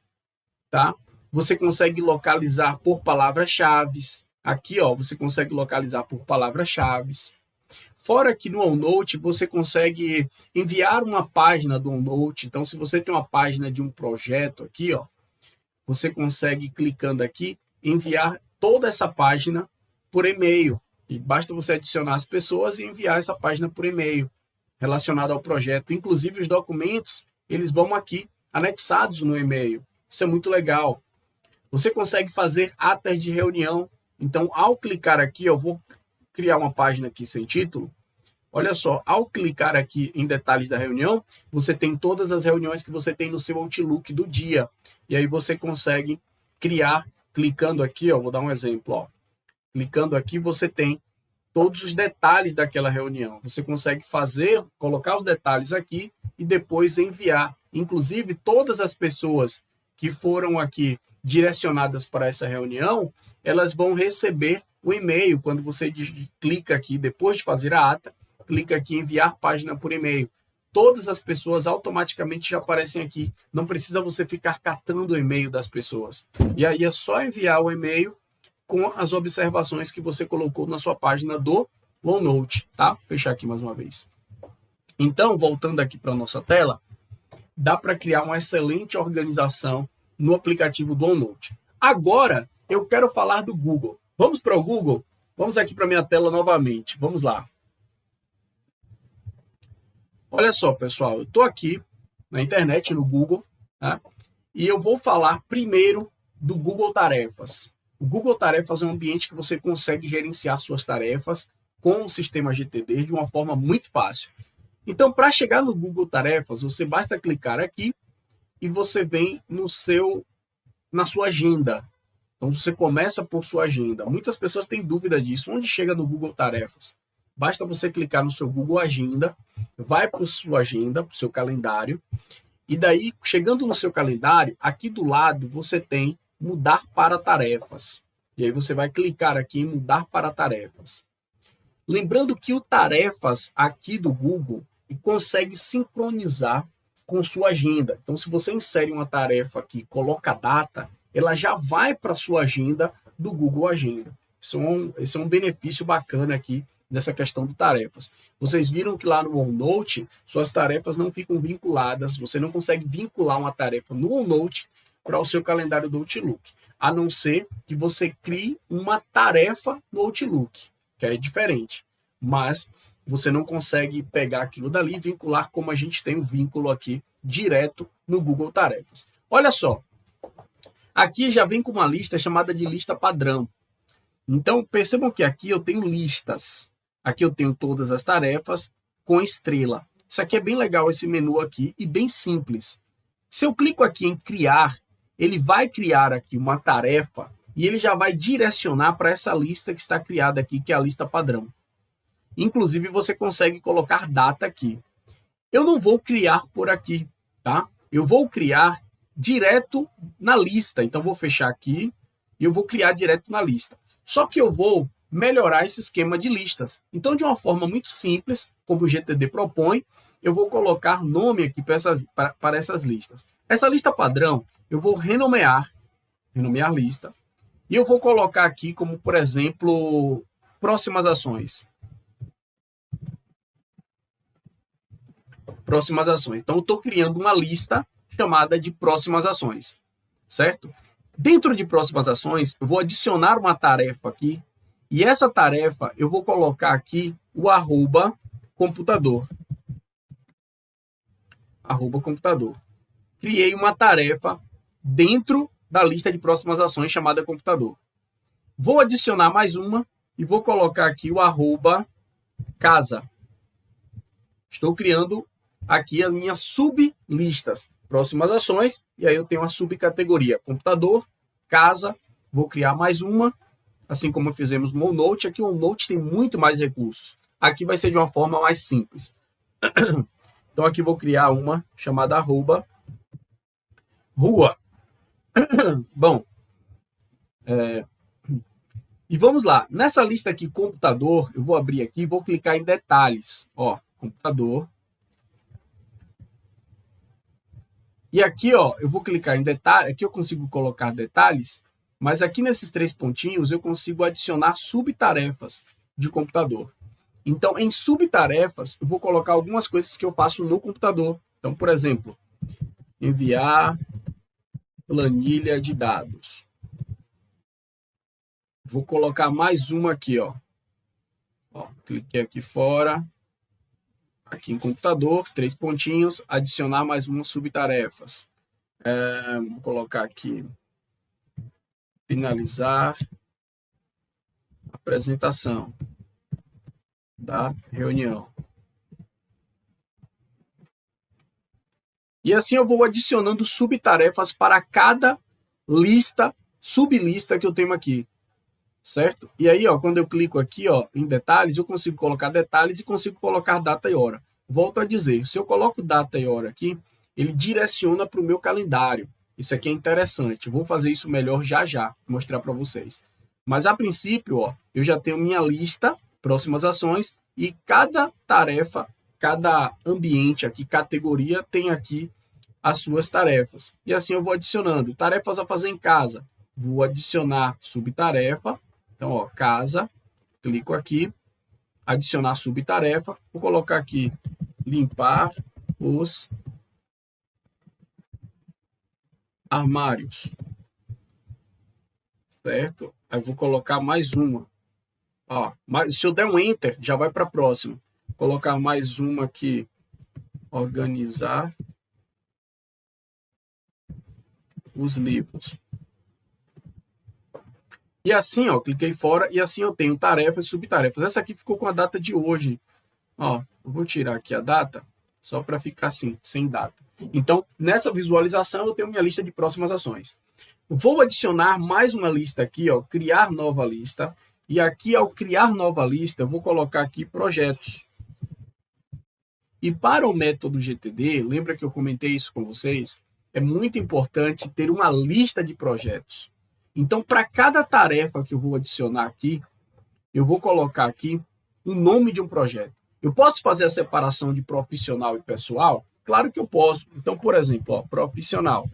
tá? Você consegue localizar por palavras-chave. Aqui, ó, você consegue localizar por palavras-chave. Fora que no OneNote você consegue enviar uma página do OneNote. Então, se você tem uma página de um projeto aqui, ó, você consegue, clicando aqui, enviar toda essa página por e-mail. E basta você adicionar as pessoas e enviar essa página por e-mail relacionada ao projeto. Inclusive, os documentos, eles vão aqui anexados no e-mail. Isso é muito legal. Você consegue fazer atas de reunião. Então, ao clicar aqui, eu vou criar uma página aqui sem título. Olha só, ao clicar aqui em detalhes da reunião, você tem todas as reuniões que você tem no seu Outlook do dia. E aí você consegue criar, clicando aqui, ó, vou dar um exemplo, ó. Clicando aqui, você tem todos os detalhes daquela reunião. Você consegue colocar os detalhes aqui e depois enviar. Inclusive, todas as pessoas que foram aqui direcionadas para essa reunião, elas vão receber o e-mail. Quando você clica aqui, depois de fazer a ata, clica aqui em enviar página por e-mail. Todas as pessoas automaticamente já aparecem aqui. Não precisa você ficar catando o e-mail das pessoas. E aí é só enviar o e-mail com as observações que você colocou na sua página do OneNote, tá? Vou fechar aqui mais uma vez. Então, voltando aqui para a nossa tela, dá para criar uma excelente organização no aplicativo do OneNote. Agora, eu quero falar do Google. Vamos para o Google? Vamos aqui para minha tela novamente. Vamos lá. Olha só, pessoal, eu estou aqui na internet, no Google, tá? E eu vou falar primeiro do Google Tarefas. O Google Tarefas é um ambiente que você consegue gerenciar suas tarefas com o sistema GTD de uma forma muito fácil. Então, para chegar no Google Tarefas, você basta clicar aqui e você vem na sua agenda. Então, você começa por sua agenda. Muitas pessoas têm dúvida disso. Onde chega no Google Tarefas? Basta você clicar no seu Google Agenda, vai para a sua agenda, para o seu calendário, e daí, chegando no seu calendário, aqui do lado você tem Mudar para Tarefas. E aí você vai clicar aqui em Mudar para Tarefas. Lembrando que o Tarefas aqui do Google consegue sincronizar com sua agenda. Então, se você insere uma tarefa aqui, coloca a data, ela já vai para a sua agenda do Google Agenda. Esse é um benefício bacana aqui nessa questão de tarefas. Vocês viram que lá no OneNote, suas tarefas não ficam vinculadas, você não consegue vincular uma tarefa no OneNote para o seu calendário do Outlook, a não ser que você crie uma tarefa no Outlook, que é diferente. Mas você não consegue pegar aquilo dali e vincular como a gente tem um vínculo aqui direto no Google Tarefas. Olha só, aqui já vem com uma lista chamada de lista padrão. Então, percebam que aqui eu tenho listas. Aqui eu tenho todas as tarefas com estrela. Isso aqui é bem legal, esse menu aqui, e bem simples. Se eu clico aqui em criar, ele vai criar aqui uma tarefa e ele já vai direcionar para essa lista que está criada aqui, que é a lista padrão. Inclusive, você consegue colocar data aqui. Eu não vou criar por aqui, tá? Eu vou criar direto na lista. Então, vou fechar aqui e eu vou criar direto na lista. Só que eu vou melhorar esse esquema de listas. Então, de uma forma muito simples, como o GTD propõe, eu vou colocar nome aqui para essas listas. Essa lista padrão, eu vou renomear lista, e eu vou colocar aqui como, por exemplo, próximas ações. Próximas ações. Então, eu estou criando uma lista chamada de próximas ações, certo? Dentro de próximas ações, eu vou adicionar uma tarefa aqui, e essa tarefa eu vou colocar aqui o @computador. @computador. Criei uma tarefa dentro da lista de próximas ações chamada computador. Vou adicionar mais uma e vou colocar aqui o @casa. Estou criando aqui as minhas sublistas, próximas ações, e aí eu tenho uma subcategoria, computador, casa, vou criar mais uma, assim como fizemos no OneNote. Aqui o OneNote tem muito mais recursos. Aqui vai ser de uma forma mais simples. Então aqui vou criar uma chamada @rua. Bom, e vamos lá. Nessa lista aqui, computador, eu vou abrir aqui e vou clicar em detalhes. Ó, computador. E aqui, ó, eu vou clicar em detalhes. Aqui eu consigo colocar detalhes, mas aqui nesses 3 pontinhos eu consigo adicionar subtarefas de computador. Então, em subtarefas, eu vou colocar algumas coisas que eu faço no computador. Então, por exemplo, enviar planilha de dados. Vou colocar mais uma aqui, ó. Cliquei aqui fora. Aqui em computador, 3 pontinhos, adicionar mais umas subtarefas. Vou colocar aqui, finalizar apresentação da reunião. E assim eu vou adicionando subtarefas para cada sublista que eu tenho aqui, certo? E aí, ó, quando eu clico aqui, ó, em detalhes, eu consigo colocar detalhes e consigo colocar data e hora. Volto a dizer, se eu coloco data e hora aqui, ele direciona para o meu calendário. Isso aqui é interessante. Vou fazer isso melhor já, mostrar para vocês. Mas, a princípio, ó, eu já tenho minha lista, próximas ações, e cada tarefa, cada ambiente aqui, categoria, tem aqui as suas tarefas. E assim eu vou adicionando. Tarefas a fazer em casa. Vou adicionar subtarefa. Então, ó, casa, clico aqui, adicionar subtarefa, vou colocar aqui, limpar os armários, certo? Aí vou colocar mais uma. Ó, se eu der um Enter, já vai para a próxima. Vou colocar mais uma aqui. Organizar os livros. E assim, ó, cliquei fora e assim eu tenho tarefas e subtarefas. Essa aqui ficou com a data de hoje. Ó, eu vou tirar aqui a data, só para ficar assim, sem data. Então, nessa visualização, eu tenho minha lista de próximas ações. Vou adicionar mais uma lista aqui, ó, criar nova lista. E aqui, ao criar nova lista, eu vou colocar aqui projetos. E para o método GTD, lembra que eu comentei isso com vocês? É muito importante ter uma lista de projetos. Então, para cada tarefa que eu vou adicionar aqui, eu vou colocar aqui o nome de um projeto. Eu posso fazer a separação de profissional e pessoal? Claro que eu posso. Então, por exemplo, ó, profissional.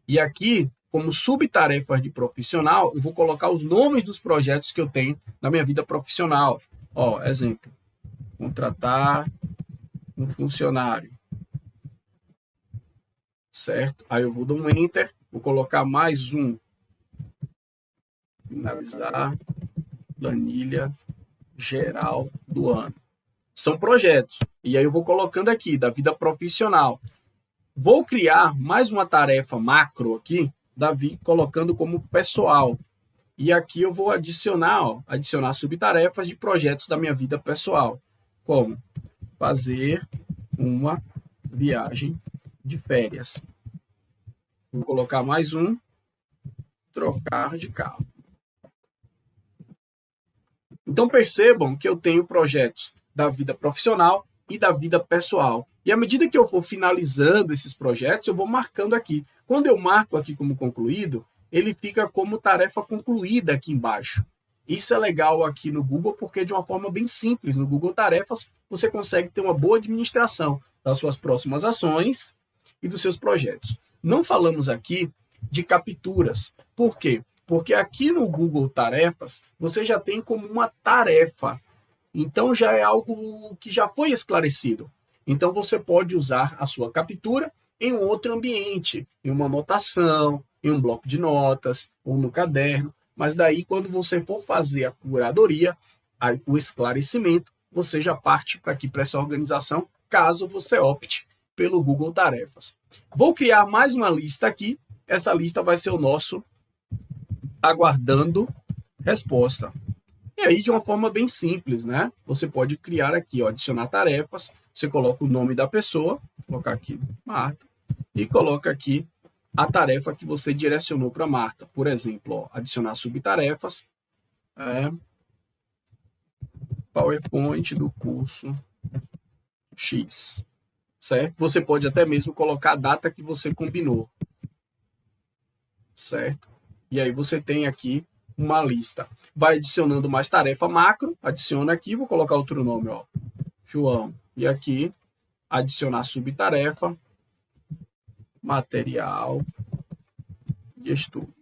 E aqui, como subtarefas de profissional, eu vou colocar os nomes dos projetos que eu tenho na minha vida profissional. Ó, exemplo. Contratar um funcionário. Certo? Aí eu vou dar um Enter, vou colocar mais um. Finalizar planilha geral do ano. São projetos. E aí eu vou colocando aqui, da vida profissional. Vou criar mais uma tarefa macro aqui, Davi, colocando como pessoal. E aqui eu vou adicionar, ó, adicionar subtarefas de projetos da minha vida pessoal. Como? Fazer uma viagem de férias. Vou colocar mais um, trocar de carro. Então percebam que eu tenho projetos da vida profissional e da vida pessoal. E à medida que eu for finalizando esses projetos, eu vou marcando aqui. Quando eu marco aqui como concluído, ele fica como tarefa concluída aqui embaixo. Isso é legal aqui no Google porque de uma forma bem simples, no Google Tarefas, você consegue ter uma boa administração das suas próximas ações e dos seus projetos. Não falamos aqui de capturas. Por quê? Porque aqui no Google Tarefas, você já tem como uma tarefa. Então, já é algo que já foi esclarecido. Então, você pode usar a sua captura em um outro ambiente, em uma anotação, em um bloco de notas, ou no caderno. Mas daí, quando você for fazer a curadoria, o esclarecimento, você já parte para aqui, para essa organização, caso você opte pelo Google Tarefas. Vou criar mais uma lista aqui. Essa lista vai ser o nosso aguardando resposta. E aí, de uma forma bem simples, né? Você pode criar aqui, ó, adicionar tarefas. Você coloca o nome da pessoa, vou colocar aqui Marta, e coloca aqui a tarefa que você direcionou para Marta. Por exemplo, ó, adicionar subtarefas, PowerPoint do curso X, certo? Você pode até mesmo colocar a data que você combinou, certo? E aí você tem aqui uma lista. Vai adicionando mais tarefa macro, adiciona aqui, vou colocar outro nome, ó, João. E aqui, adicionar subtarefa, material de estudo.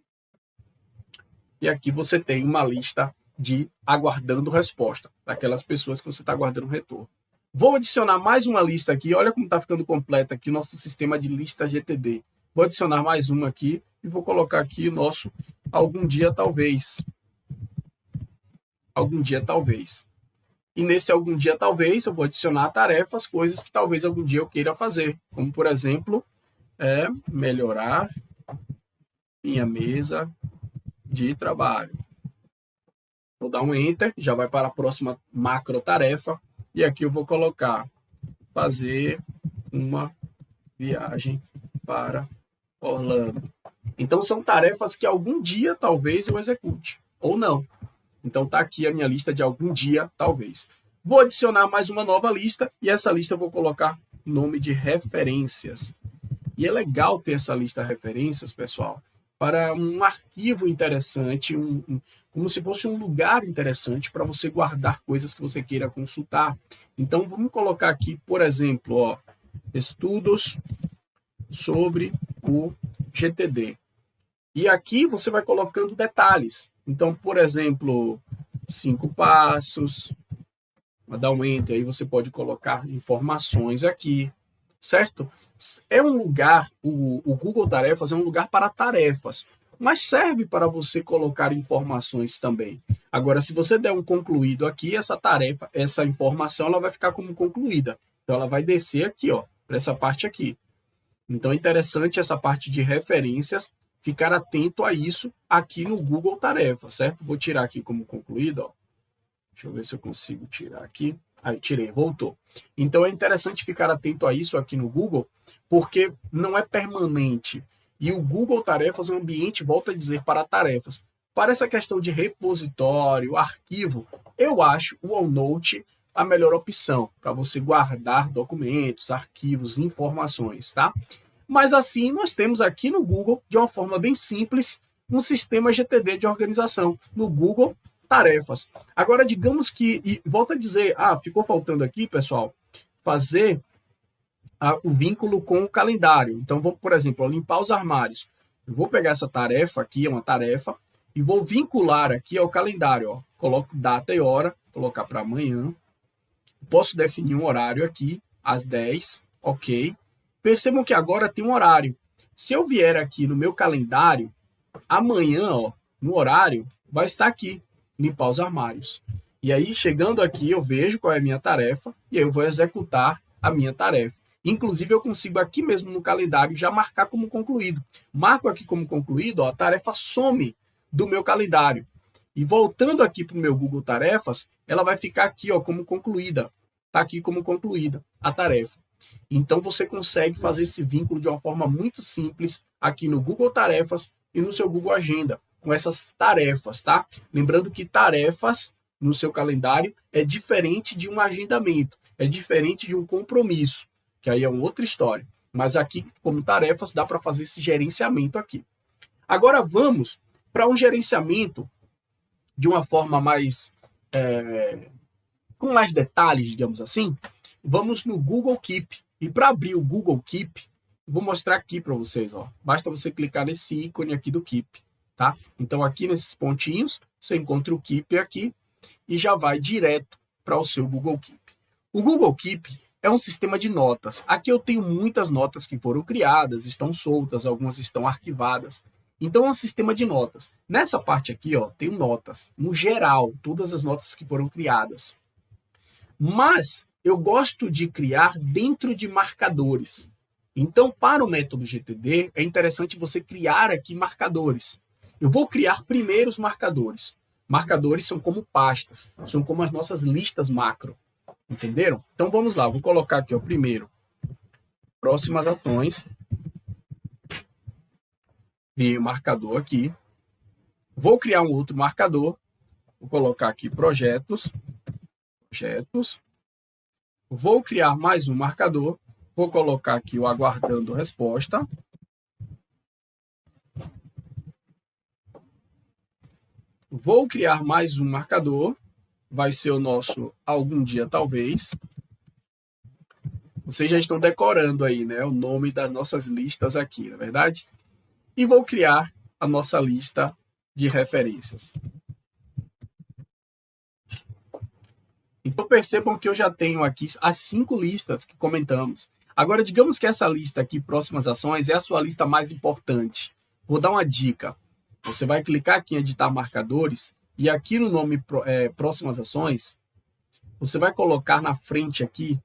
E aqui você tem uma lista de aguardando resposta, daquelas pessoas que você está aguardando retorno. Vou adicionar mais uma lista aqui, olha como está ficando completa aqui o nosso sistema de lista GTD. Vou adicionar mais uma aqui e vou colocar aqui o nosso algum dia talvez. Algum dia talvez. E nesse algum dia talvez eu vou adicionar tarefas, coisas que talvez algum dia eu queira fazer. Como por exemplo, melhorar minha mesa de trabalho. Vou dar um Enter, já vai para a próxima macro tarefa. E aqui eu vou colocar fazer uma viagem para Orlando. Então, são tarefas que algum dia, talvez, eu execute, ou não. Então, está aqui a minha lista de algum dia, talvez. Vou adicionar mais uma nova lista, e essa lista eu vou colocar nome de referências. E é legal ter essa lista de referências, pessoal, para um arquivo interessante, como se fosse um lugar interessante para você guardar coisas que você queira consultar. Então, vamos colocar aqui, por exemplo, ó, estudos sobre o GTD. E aqui você vai colocando detalhes. Então, por exemplo, 5 passos. Vou dar um Enter, aí você pode colocar informações aqui, certo? é um lugar, o Google Tarefas é um lugar para tarefas, mas serve para você colocar informações também. Agora, se você der um concluído aqui, essa tarefa, essa informação, ela vai ficar como concluída. Então, ela vai descer aqui, ó, para essa parte aqui. Então, é interessante essa parte de referências, ficar atento a isso aqui no Google Tarefas, certo? Vou tirar aqui como concluído, ó. Deixa eu ver se eu consigo tirar aqui. Aí, tirei, voltou. Então, é interessante ficar atento a isso aqui no Google, porque não é permanente. E o Google Tarefas é um ambiente, volto a dizer, para tarefas. Para essa questão de repositório, arquivo, eu acho o OneNote a melhor opção para você guardar documentos, arquivos, informações, tá? Mas assim, nós temos aqui no Google, de uma forma bem simples, um sistema GTD de organização no Google Tarefas. Agora, digamos que, e volto a dizer, ficou faltando aqui, pessoal, fazer o vínculo com o calendário. Então, vamos, por exemplo, limpar os armários. Eu vou pegar essa tarefa aqui, é uma tarefa, e vou vincular aqui ao calendário. Ó. Coloco data e hora, colocar para amanhã. Posso definir um horário aqui, às 10, ok. Percebam que agora tem um horário. Se eu vier aqui no meu calendário, amanhã, ó, no horário, vai estar aqui, limpar os armários. E aí, chegando aqui, eu vejo qual é a minha tarefa e aí eu vou executar a minha tarefa. Inclusive, eu consigo aqui mesmo no calendário já marcar como concluído. Marco aqui como concluído, ó, a tarefa some do meu calendário. E voltando aqui para o meu Google Tarefas, ela vai ficar aqui ó, como concluída. Está aqui como concluída a tarefa. Então, você consegue fazer esse vínculo de uma forma muito simples aqui no Google Tarefas e no seu Google Agenda, com essas tarefas, tá? Lembrando que tarefas no seu calendário é diferente de um agendamento, é diferente de um compromisso, que aí é uma outra história. Mas aqui, como tarefas, dá para fazer esse gerenciamento aqui. Agora, vamos para um gerenciamento de uma forma mais... com mais detalhes, digamos assim. Vamos no Google Keep. E para abrir o Google Keep, vou mostrar aqui para vocês. Ó. Basta você clicar nesse ícone aqui do Keep. Tá? Então, aqui nesses pontinhos, você encontra o Keep aqui e já vai direto para o seu Google Keep. O Google Keep é um sistema de notas. Aqui eu tenho muitas notas que foram criadas, estão soltas, algumas estão arquivadas. Então, é um sistema de notas. Nessa parte aqui, ó, tem notas. No geral, todas as notas que foram criadas. Mas eu gosto de criar dentro de marcadores. Então, para o método GTD, é interessante você criar aqui marcadores. Eu vou criar primeiro os marcadores. Marcadores são como pastas, são como as nossas listas macro. Entenderam? Então, vamos lá. Vou colocar aqui, ó, primeiro, próximas ações. Criei o marcador aqui. Vou criar um outro marcador. Vou colocar aqui projetos. Vou criar mais um marcador. Vou colocar aqui o aguardando resposta. Vou criar mais um marcador. Vai ser o nosso algum dia, talvez. Vocês já estão decorando aí, né? O nome das nossas listas aqui, não é verdade? E vou criar a nossa lista de referências. Então, percebam que eu já tenho aqui as 5 listas que comentamos. Agora, digamos que essa lista aqui, próximas ações, é a sua lista mais importante. Vou dar uma dica. Você vai clicar aqui em editar marcadores e aqui no nome próximas ações, você vai colocar na frente aqui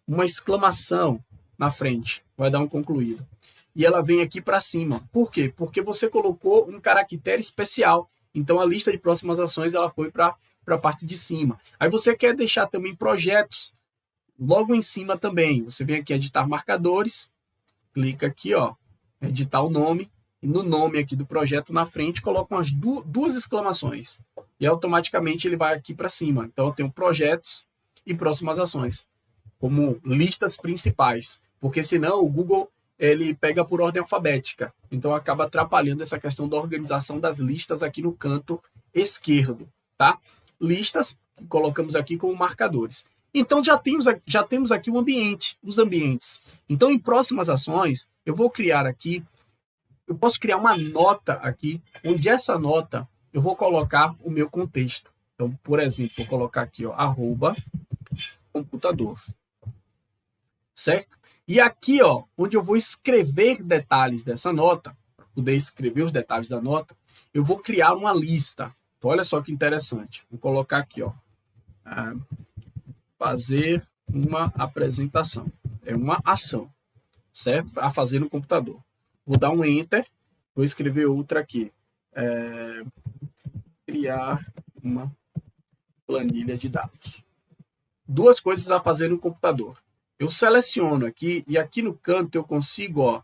uma exclamação na frente. Vai dar um concluído. E ela vem aqui para cima. Por quê? Porque você colocou um caractere especial. Então, a lista de próximas ações ela foi para a parte de cima. Aí você quer deixar também projetos logo em cima também. Você vem aqui editar marcadores, clica aqui, ó, editar o nome, e no nome aqui do projeto na frente coloca umas duas exclamações. E automaticamente ele vai aqui para cima. Então eu tenho projetos e próximas ações como listas principais, porque senão o Google ele pega por ordem alfabética. Então acaba atrapalhando essa questão da organização das listas aqui no canto esquerdo, tá? Listas que colocamos aqui como marcadores. Então, já temos aqui o ambiente, os ambientes. Então, em próximas ações, eu vou criar aqui, eu posso criar uma nota aqui, onde essa nota eu vou colocar o meu contexto. Então, por exemplo, vou colocar aqui, ó, @computador. Certo? E aqui, ó, onde eu vou escrever detalhes dessa nota, para poder escrever os detalhes da nota, eu vou criar uma lista. Então, olha só que interessante. Vou colocar aqui, ó, fazer uma apresentação. É uma ação, certo? A fazer no computador. Vou dar um Enter, vou escrever outra aqui. Criar uma planilha de dados. Duas coisas a fazer no computador. Eu seleciono aqui e aqui no canto eu consigo, ó,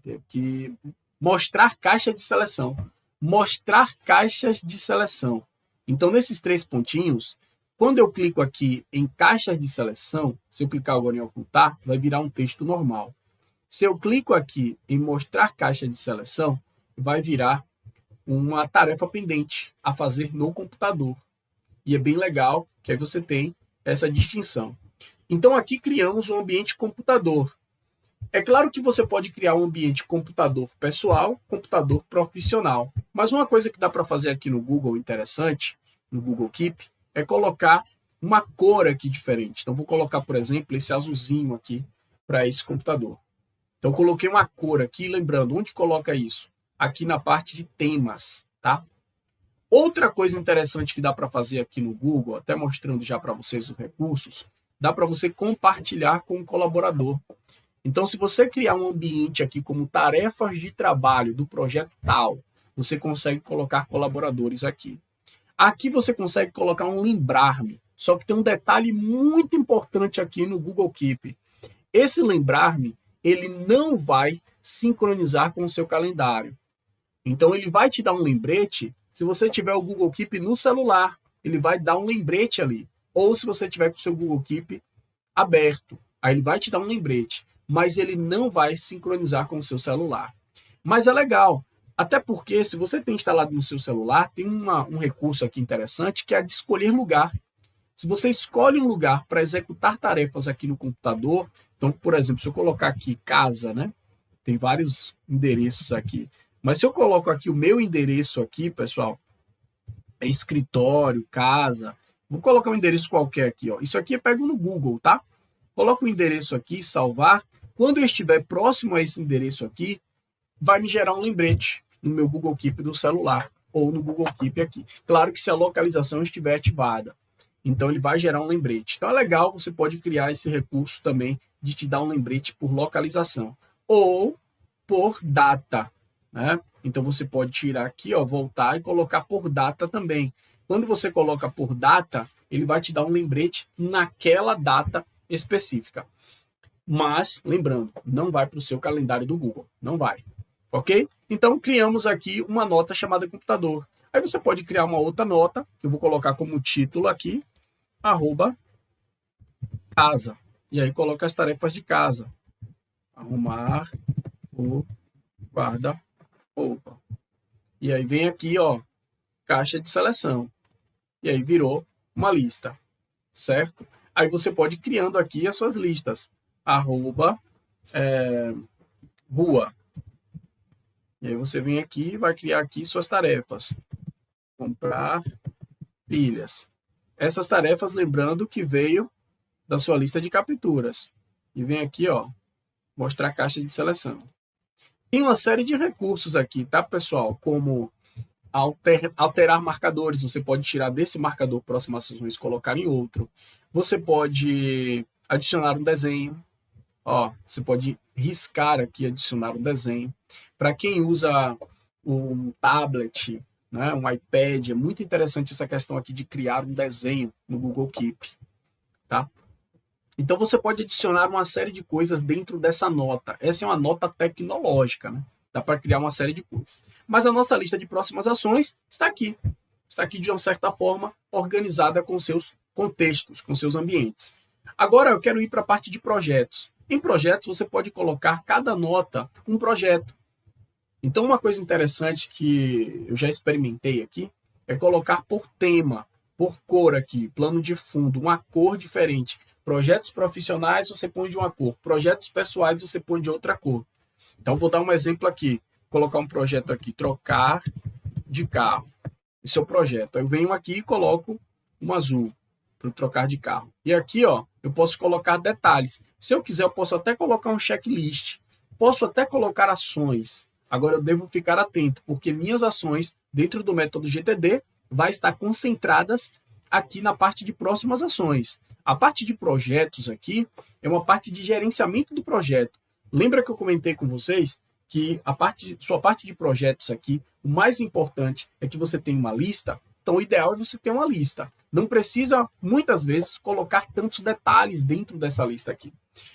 aqui, mostrar caixa de seleção. Mostrar caixas de seleção. Então, nesses 3 pontinhos, quando eu clico aqui em caixas de seleção, se eu clicar agora em ocultar, vai virar um texto normal. Se eu clico aqui em mostrar caixa de seleção, vai virar uma tarefa pendente a fazer no computador. E é bem legal que aí você tem essa distinção. Então, aqui criamos um ambiente computador. É claro que você pode criar um ambiente computador pessoal, computador profissional. Mas uma coisa que dá para fazer aqui no Google interessante, no Google Keep, é colocar uma cor aqui diferente. Então, vou colocar, por exemplo, esse azulzinho aqui para esse computador. Então, coloquei uma cor aqui, lembrando, onde coloca isso? Aqui na parte de temas, tá? Outra coisa interessante que dá para fazer aqui no Google, até mostrando já para vocês os recursos, dá para você compartilhar com um colaborador. Então, se você criar um ambiente aqui como tarefas de trabalho do projeto tal, você consegue colocar colaboradores aqui. Aqui você consegue colocar um lembrar-me, só que tem um detalhe muito importante aqui no Google Keep. Esse lembrar-me, ele não vai sincronizar com o seu calendário. Então, ele vai te dar um lembrete se você tiver o Google Keep no celular. Ele vai dar um lembrete ali. Ou se você tiver com o seu Google Keep aberto, aí ele vai te dar um lembrete. Mas ele não vai sincronizar com o seu celular. Mas é legal, até porque se você tem instalado no seu celular, tem um recurso aqui interessante que é de escolher lugar. Se você escolhe um lugar para executar tarefas aqui no computador, então, por exemplo, se eu colocar aqui casa, né? Tem vários endereços aqui. Mas se eu coloco aqui o meu endereço aqui, pessoal, é escritório, casa, vou colocar um endereço qualquer aqui, ó. Isso aqui eu pego no Google, tá? Coloco o endereço aqui, salvar. Quando eu estiver próximo a esse endereço aqui, vai me gerar um lembrete no meu Google Keep do celular ou no Google Keep aqui. Claro que se a localização estiver ativada. Então, ele vai gerar um lembrete. Então, é legal, você pode criar esse recurso também de te dar um lembrete por localização ou por data, né? Então, você pode tirar aqui, ó, voltar e colocar por data também. Quando você coloca por data, ele vai te dar um lembrete naquela data específica. Mas, lembrando, não vai para o seu calendário do Google. Não vai. Ok? Então, criamos aqui uma nota chamada computador. Aí você pode criar uma outra nota, que eu vou colocar como título aqui, @casa. E aí coloca as tarefas de casa. Arrumar o guarda-roupa. E aí vem aqui, ó, caixa de seleção. E aí virou uma lista, certo? Aí você pode ir criando aqui as suas listas. Rua. E aí você vem aqui e vai criar aqui suas tarefas. Comprar pilhas. Essas tarefas, lembrando que veio da sua lista de capturas. E vem aqui, ó, mostrar a caixa de seleção. Tem uma série de recursos aqui, tá, pessoal? Como alterar marcadores. Você pode tirar desse marcador próximas ações e colocar em outro. Você pode adicionar um desenho. Ó, você pode riscar aqui, adicionar um desenho. Para quem usa um tablet, né, um iPad, é muito interessante essa questão aqui de criar um desenho no Google Keep, tá? Então, você pode adicionar uma série de coisas dentro dessa nota. Essa é uma nota tecnológica, né? Dá para criar uma série de coisas. Mas a nossa lista de próximas ações está aqui. Está aqui, de uma certa forma, organizada com seus contextos, com seus ambientes. Agora, eu quero ir para a parte de projetos. Em projetos, você pode colocar cada nota um projeto. Então, uma coisa interessante que eu já experimentei aqui é colocar por tema, por cor aqui, plano de fundo, uma cor diferente. Projetos profissionais, você põe de uma cor. Projetos pessoais, você põe de outra cor. Então, vou dar um exemplo aqui. Vou colocar um projeto aqui, trocar de carro. Esse é o projeto. Eu venho aqui e coloco um azul para trocar de carro. E aqui, ó, eu posso colocar detalhes. Se eu quiser, eu posso até colocar um checklist. Posso até colocar ações. Agora, eu devo ficar atento, porque minhas ações, dentro do método GTD, vai estar concentradas aqui na parte de próximas ações. A parte de projetos aqui é uma parte de gerenciamento do projeto. Lembra que eu comentei com vocês que sua parte de projetos aqui, o mais importante é que você tenha uma lista. Então, o ideal é você ter uma lista. Não precisa, muitas vezes, colocar tantos detalhes dentro dessa lista aqui.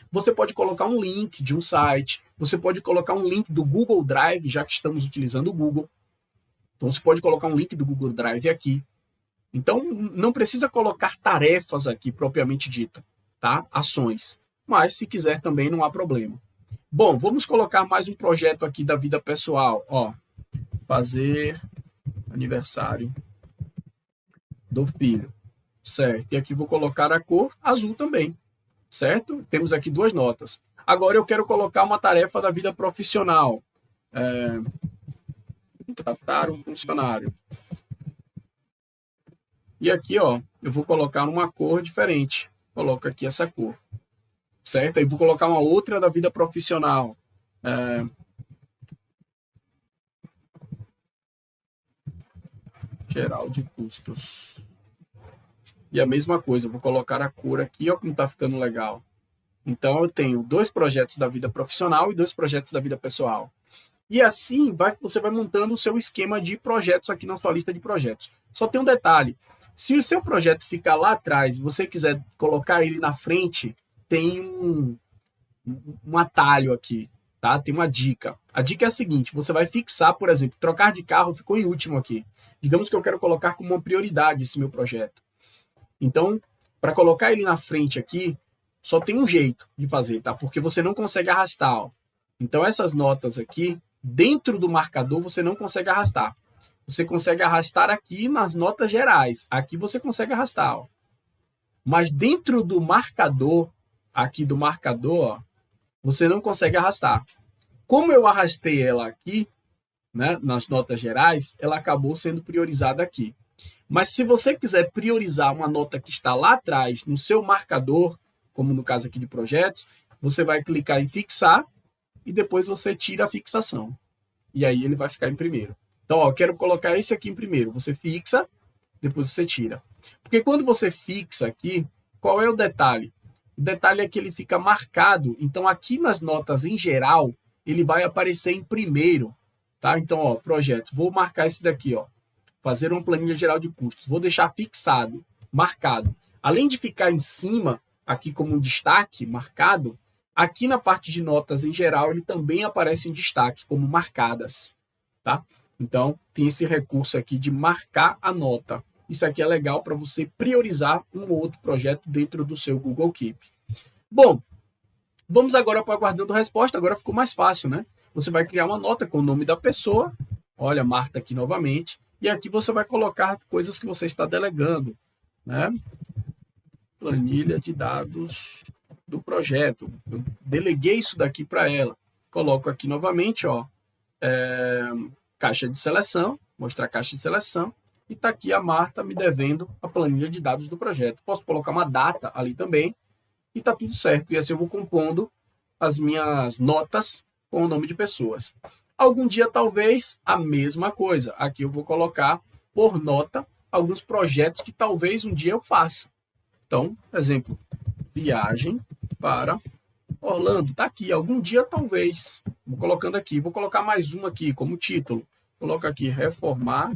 Você pode colocar um link de um site, você pode colocar um link do Google Drive, já que estamos utilizando o Google. Então, você pode colocar um link do Google Drive aqui. Então, não precisa colocar tarefas aqui, propriamente dita, tá? Ações. Mas, se quiser, também não há problema. Bom, vamos colocar mais um projeto aqui da vida pessoal. Ó, fazer aniversário do filho, certo? E aqui vou colocar a cor azul também, certo? Temos aqui duas notas. Agora eu quero colocar uma tarefa da vida profissional. Contratar um funcionário. E aqui, ó, eu vou colocar uma cor diferente. Coloco aqui essa cor, certo? Aí vou colocar uma outra da vida profissional. Geral de custos. E a mesma coisa, eu vou colocar a cor aqui, ó, como está ficando legal. Então, eu tenho 2 projetos da vida profissional e 2 projetos da vida pessoal. E assim, você vai montando o seu esquema de projetos aqui na sua lista de projetos. Só tem um detalhe. Se o seu projeto ficar lá atrás e você quiser colocar ele na frente, tem um atalho aqui, tá? Tem uma dica. A dica é a seguinte, você vai fixar, por exemplo, trocar de carro ficou em último aqui. Digamos que eu quero colocar como uma prioridade esse meu projeto. Então, para colocar ele na frente aqui, só tem um jeito de fazer, tá? Porque você não consegue arrastar, ó. Então, essas notas aqui, dentro do marcador, você não consegue arrastar. Você consegue arrastar aqui nas notas gerais. Aqui você consegue arrastar, ó. Mas dentro do marcador, aqui do marcador, ó, você não consegue arrastar. Como eu arrastei ela aqui, né, nas notas gerais, ela acabou sendo priorizada aqui. Mas se você quiser priorizar uma nota que está lá atrás, no seu marcador, como no caso aqui de projetos, você vai clicar em fixar e depois você tira a fixação. E aí ele vai ficar em primeiro. Então, ó, eu quero colocar esse aqui em primeiro. Você fixa, depois você tira. Porque quando você fixa aqui, qual é o detalhe? O detalhe é que ele fica marcado. Então, aqui nas notas em geral, ele vai aparecer em primeiro. Tá? Então, ó, projeto. Vou marcar esse daqui, ó. Fazer uma planilha geral de custos. Vou deixar fixado, marcado. Além de ficar em cima, aqui como um destaque, marcado, aqui na parte de notas em geral, ele também aparece em destaque, como marcadas. Tá? Então, tem esse recurso aqui de marcar a nota. Isso aqui é legal para você priorizar um ou outro projeto dentro do seu Google Keep. Bom, vamos agora para aguardando a resposta. Agora ficou mais fácil, né? Você vai criar uma nota com o nome da pessoa. Olha, Marta aqui novamente. E aqui você vai colocar coisas que você está delegando, né? Planilha de dados do projeto. Eu deleguei isso daqui para ela. Coloco aqui novamente, ó, caixa de seleção, mostrar a caixa de seleção. E está aqui a Marta me devendo a planilha de dados do projeto. Posso colocar uma data ali também e está tudo certo. E assim eu vou compondo as minhas notas com o nome de pessoas. Algum dia, talvez, a mesma coisa. Aqui eu vou colocar por nota alguns projetos que talvez um dia eu faça. Então, exemplo, viagem para Orlando. Está aqui, algum dia talvez. Vou colocando aqui. Vou colocar mais uma aqui como título. Coloco aqui, reformar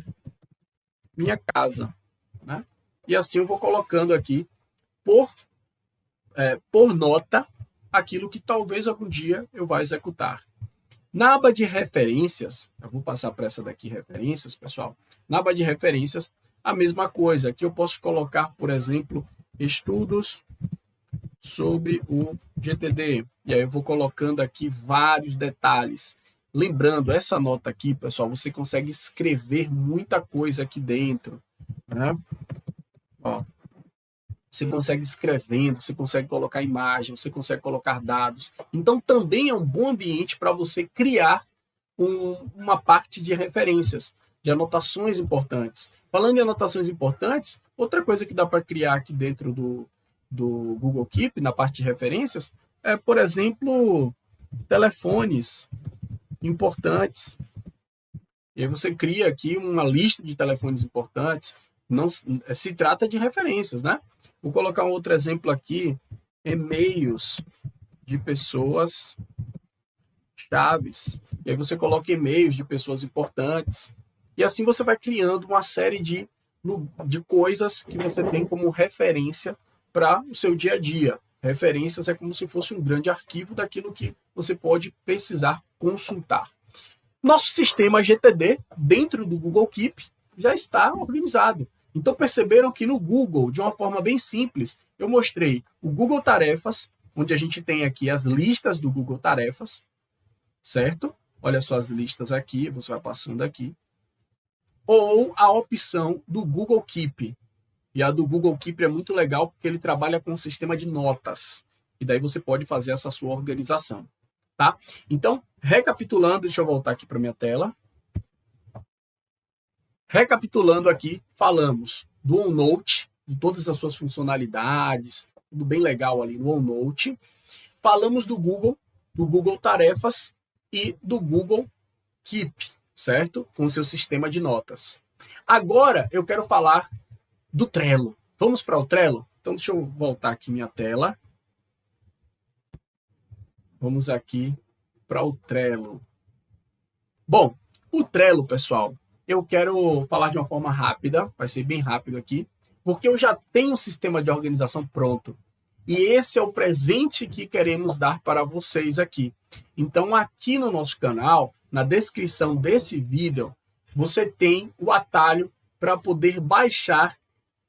minha casa. Né? E assim eu vou colocando aqui por nota aquilo que talvez algum dia eu vá executar. Na aba de referências, eu vou passar para essa daqui, referências, pessoal. Na aba de referências, a mesma coisa. Aqui eu posso colocar, por exemplo, estudos sobre o GTD. E aí eu vou colocando aqui vários detalhes. Lembrando, essa nota aqui, pessoal, você consegue escrever muita coisa aqui dentro. Né? Ó, você consegue escrevendo, você consegue colocar imagem, você consegue colocar dados. Então, também é um bom ambiente para você criar uma parte de referências, de anotações importantes. Falando em anotações importantes, outra coisa que dá para criar aqui dentro do Google Keep, na parte de referências, é, por exemplo, telefones importantes. E aí você cria aqui uma lista de telefones importantes. Não se trata de referências, né? Vou colocar um outro exemplo aqui, e-mails de pessoas chaves. E aí você coloca e-mails de pessoas importantes. E assim você vai criando uma série de coisas que você tem como referência para o seu dia a dia. Referências é como se fosse um grande arquivo daquilo que você pode precisar consultar. Nosso sistema GTD, dentro do Google Keep, já está organizado. Então perceberam que no Google, de uma forma bem simples, eu mostrei o Google Tarefas, onde a gente tem aqui as listas do Google Tarefas, certo? Olha só as listas aqui, você vai passando aqui. Ou a opção do Google Keep. E a do Google Keep é muito legal porque ele trabalha com um sistema de notas. E daí você pode fazer essa sua organização. Tá? Então, recapitulando, deixa eu voltar aqui para minha tela. Recapitulando aqui, falamos do OneNote, de todas as suas funcionalidades, tudo bem legal ali no OneNote. Falamos do Google Tarefas e do Google Keep, certo? Com o seu sistema de notas. Agora, eu quero falar do Trello. Vamos para o Trello? Então, deixa eu voltar aqui minha tela. Vamos aqui para o Trello. Bom, o Trello, pessoal, eu quero falar de uma forma rápida, vai ser bem rápido aqui, porque eu já tenho um sistema de organização pronto. E esse é o presente que queremos dar para vocês aqui. Então, aqui no nosso canal, na descrição desse vídeo, você tem o atalho para poder baixar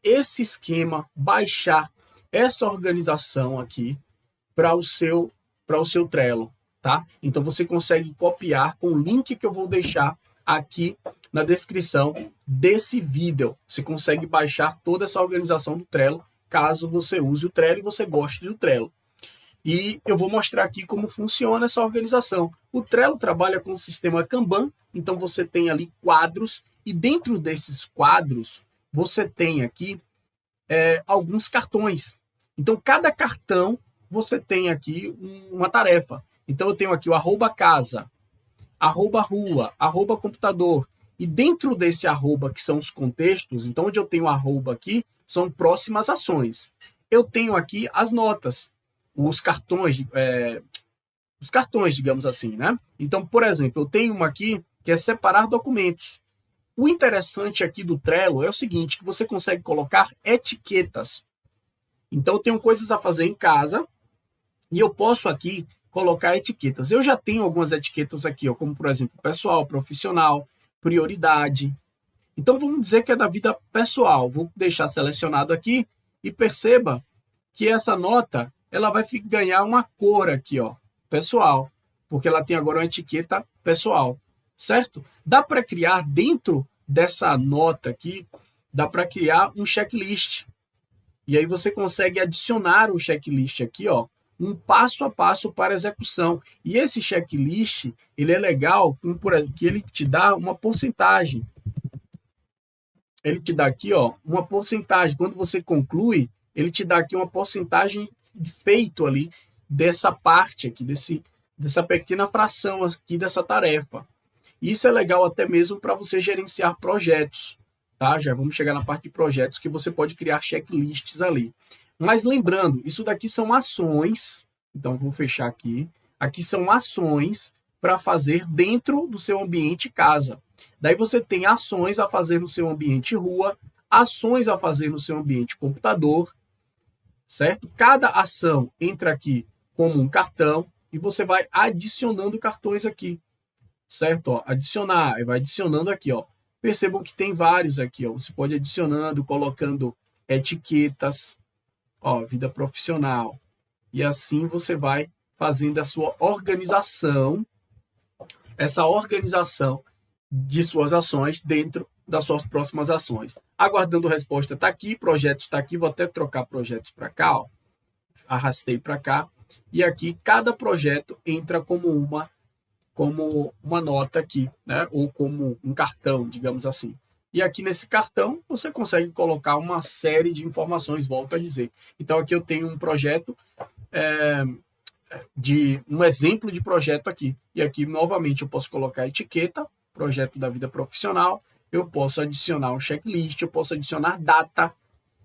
esse esquema, baixar essa organização aqui para o seu Trello, tá? Então, você consegue copiar com o link que eu vou deixar aqui na descrição desse vídeo. Você consegue baixar toda essa organização do Trello, caso você use o Trello e você goste do Trello. E eu vou mostrar aqui como funciona essa organização. O Trello trabalha com o sistema Kanban, então você tem ali quadros, e dentro desses quadros, você tem aqui alguns cartões. Então, cada cartão, você tem aqui uma tarefa. Então, eu tenho aqui o @casa, @rua, @computador. E dentro desse @, que são os contextos, então, onde eu tenho arroba aqui, são próximas ações. Eu tenho aqui as notas, os cartões, digamos assim, né? Então, por exemplo, eu tenho uma aqui que é separar documentos. O interessante aqui do Trello é o seguinte, que você consegue colocar etiquetas. Então, eu tenho coisas a fazer em casa e eu posso aqui colocar etiquetas. Eu já tenho algumas etiquetas aqui, ó, como, por exemplo, pessoal, profissional, prioridade. Então, vamos dizer que é da vida pessoal. Vou deixar selecionado aqui e perceba que essa nota ela vai ganhar uma cor aqui, ó, pessoal, porque ela tem agora uma etiqueta pessoal, certo? Dá para criar dentro dessa nota aqui, dá para criar um checklist. E aí você consegue adicionar um checklist aqui, ó, um passo a passo para execução. E esse checklist, ele é legal porque ele te dá uma porcentagem. Ele te dá aqui, ó, uma porcentagem. Quando você conclui, ele te dá aqui uma porcentagem feito ali dessa parte aqui, dessa pequena fração aqui dessa tarefa. Isso é legal até mesmo para você gerenciar projetos, tá? Já vamos chegar na parte de projetos que você pode criar checklists ali. Mas lembrando, isso daqui são ações, então vou fechar aqui. Aqui são ações para fazer dentro do seu ambiente casa. Daí você tem ações a fazer no seu ambiente rua, ações a fazer no seu ambiente computador, certo? Cada ação entra aqui como um cartão e você vai adicionando cartões aqui, certo? Ó, adicionar, vai adicionando aqui, ó. Percebam que tem vários aqui, ó. Você pode ir adicionando, colocando etiquetas, ó, vida profissional. E assim você vai fazendo a sua organização, essa organização de suas ações dentro das suas próximas ações. Aguardando resposta está aqui, projetos está aqui, vou até trocar projetos para cá, ó. Arrastei para cá, e aqui cada projeto entra como uma nota aqui, né? Ou como um cartão, digamos assim. E aqui nesse cartão, você consegue colocar uma série de informações, volto a dizer. Então, aqui eu tenho um projeto, um exemplo de projeto aqui. E aqui, novamente, eu posso colocar etiqueta, projeto da vida profissional, eu posso adicionar um checklist, eu posso adicionar data,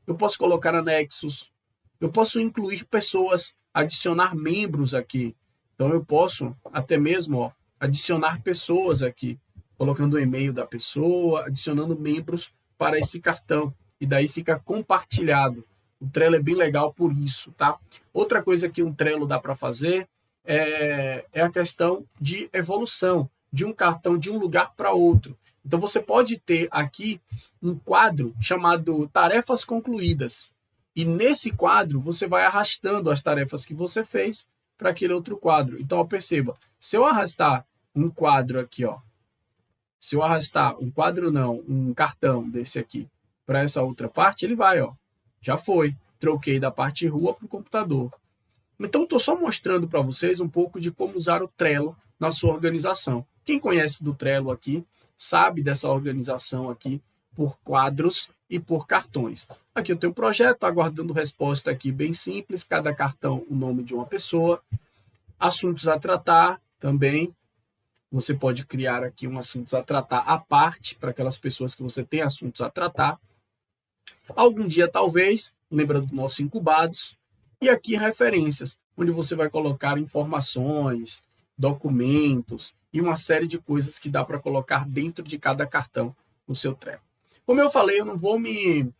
eu posso colocar anexos, eu posso incluir pessoas, adicionar membros aqui. Então, eu posso até mesmo adicionar pessoas aqui, colocando o e-mail da pessoa, adicionando membros para esse cartão. E daí fica compartilhado. O Trello é bem legal por isso, tá? Outra coisa que um Trello dá para fazer é a questão de evolução, de um cartão de um lugar para outro. Então, você pode ter aqui um quadro chamado Tarefas Concluídas. E nesse quadro, você vai arrastando as tarefas que você fez para aquele outro quadro. Então, ó, perceba, se eu arrastar um quadro aqui, ó, se eu arrastar um cartão desse aqui para essa outra parte, ele vai, ó, já foi. Troquei da parte rua para o computador. Então, estou só mostrando para vocês um pouco de como usar o Trello na sua organização. Quem conhece do Trello aqui, sabe dessa organização aqui por quadros e por cartões. Aqui eu tenho um projeto, aguardando resposta aqui bem simples, cada cartão o nome de uma pessoa. Assuntos a tratar também. Você pode criar aqui um assuntos a tratar à parte, para aquelas pessoas que você tem assuntos a tratar. Algum dia, talvez, lembra do nosso incubados. E aqui referências, onde você vai colocar informações, documentos e uma série de coisas que dá para colocar dentro de cada cartão no seu Trello. Como eu falei, eu não vou me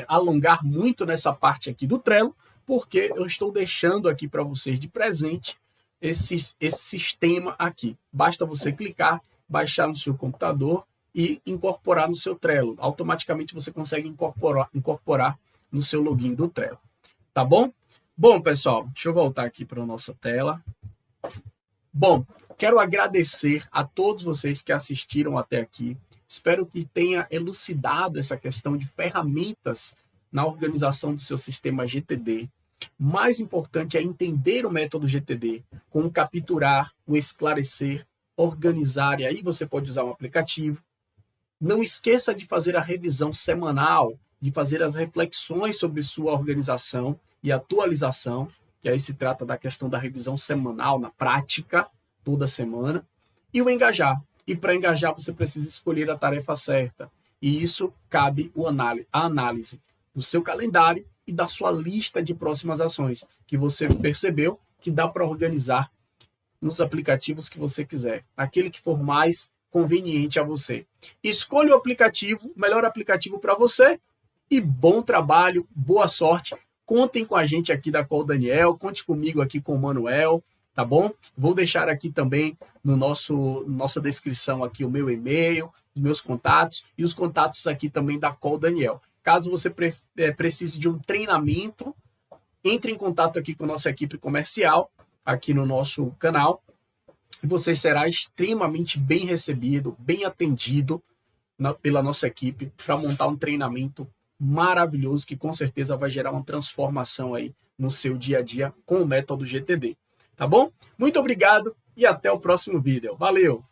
alongar muito nessa parte aqui do Trello, porque eu estou deixando aqui para vocês de presente esse sistema aqui. Basta você clicar, baixar no seu computador e incorporar no seu Trello. Automaticamente você consegue incorporar no seu login do Trello. Tá bom? Bom, pessoal, deixa eu voltar aqui para a nossa tela. Bom, quero agradecer a todos vocês que assistiram até aqui. Espero que tenha elucidado essa questão de ferramentas na organização do seu sistema GTD. Mais importante é entender o método GTD, como capturar, o esclarecer, organizar, e aí você pode usar um aplicativo. Não esqueça de fazer a revisão semanal, de fazer as reflexões sobre sua organização e atualização, que aí se trata da questão da revisão semanal na prática, toda semana, e o engajar. E para engajar, você precisa escolher a tarefa certa. E isso cabe a análise do seu calendário e da sua lista de próximas ações, que você percebeu que dá para organizar nos aplicativos que você quiser, aquele que for mais conveniente a você. Escolha o aplicativo, o melhor aplicativo para você, e bom trabalho, boa sorte. Contem com a gente aqui da Call Daniel, conte comigo aqui com o Manuel, tá bom? Vou deixar aqui também no nossa descrição aqui o meu e-mail, os meus contatos e os contatos aqui também da Call Daniel. Caso você precise de um treinamento, entre em contato aqui com a nossa equipe comercial, aqui no nosso canal, e você será extremamente bem recebido, bem atendido pela nossa equipe para montar um treinamento maravilhoso que com certeza vai gerar uma transformação aí no seu dia a dia com o método GTD. Tá bom? Muito obrigado e até o próximo vídeo. Valeu!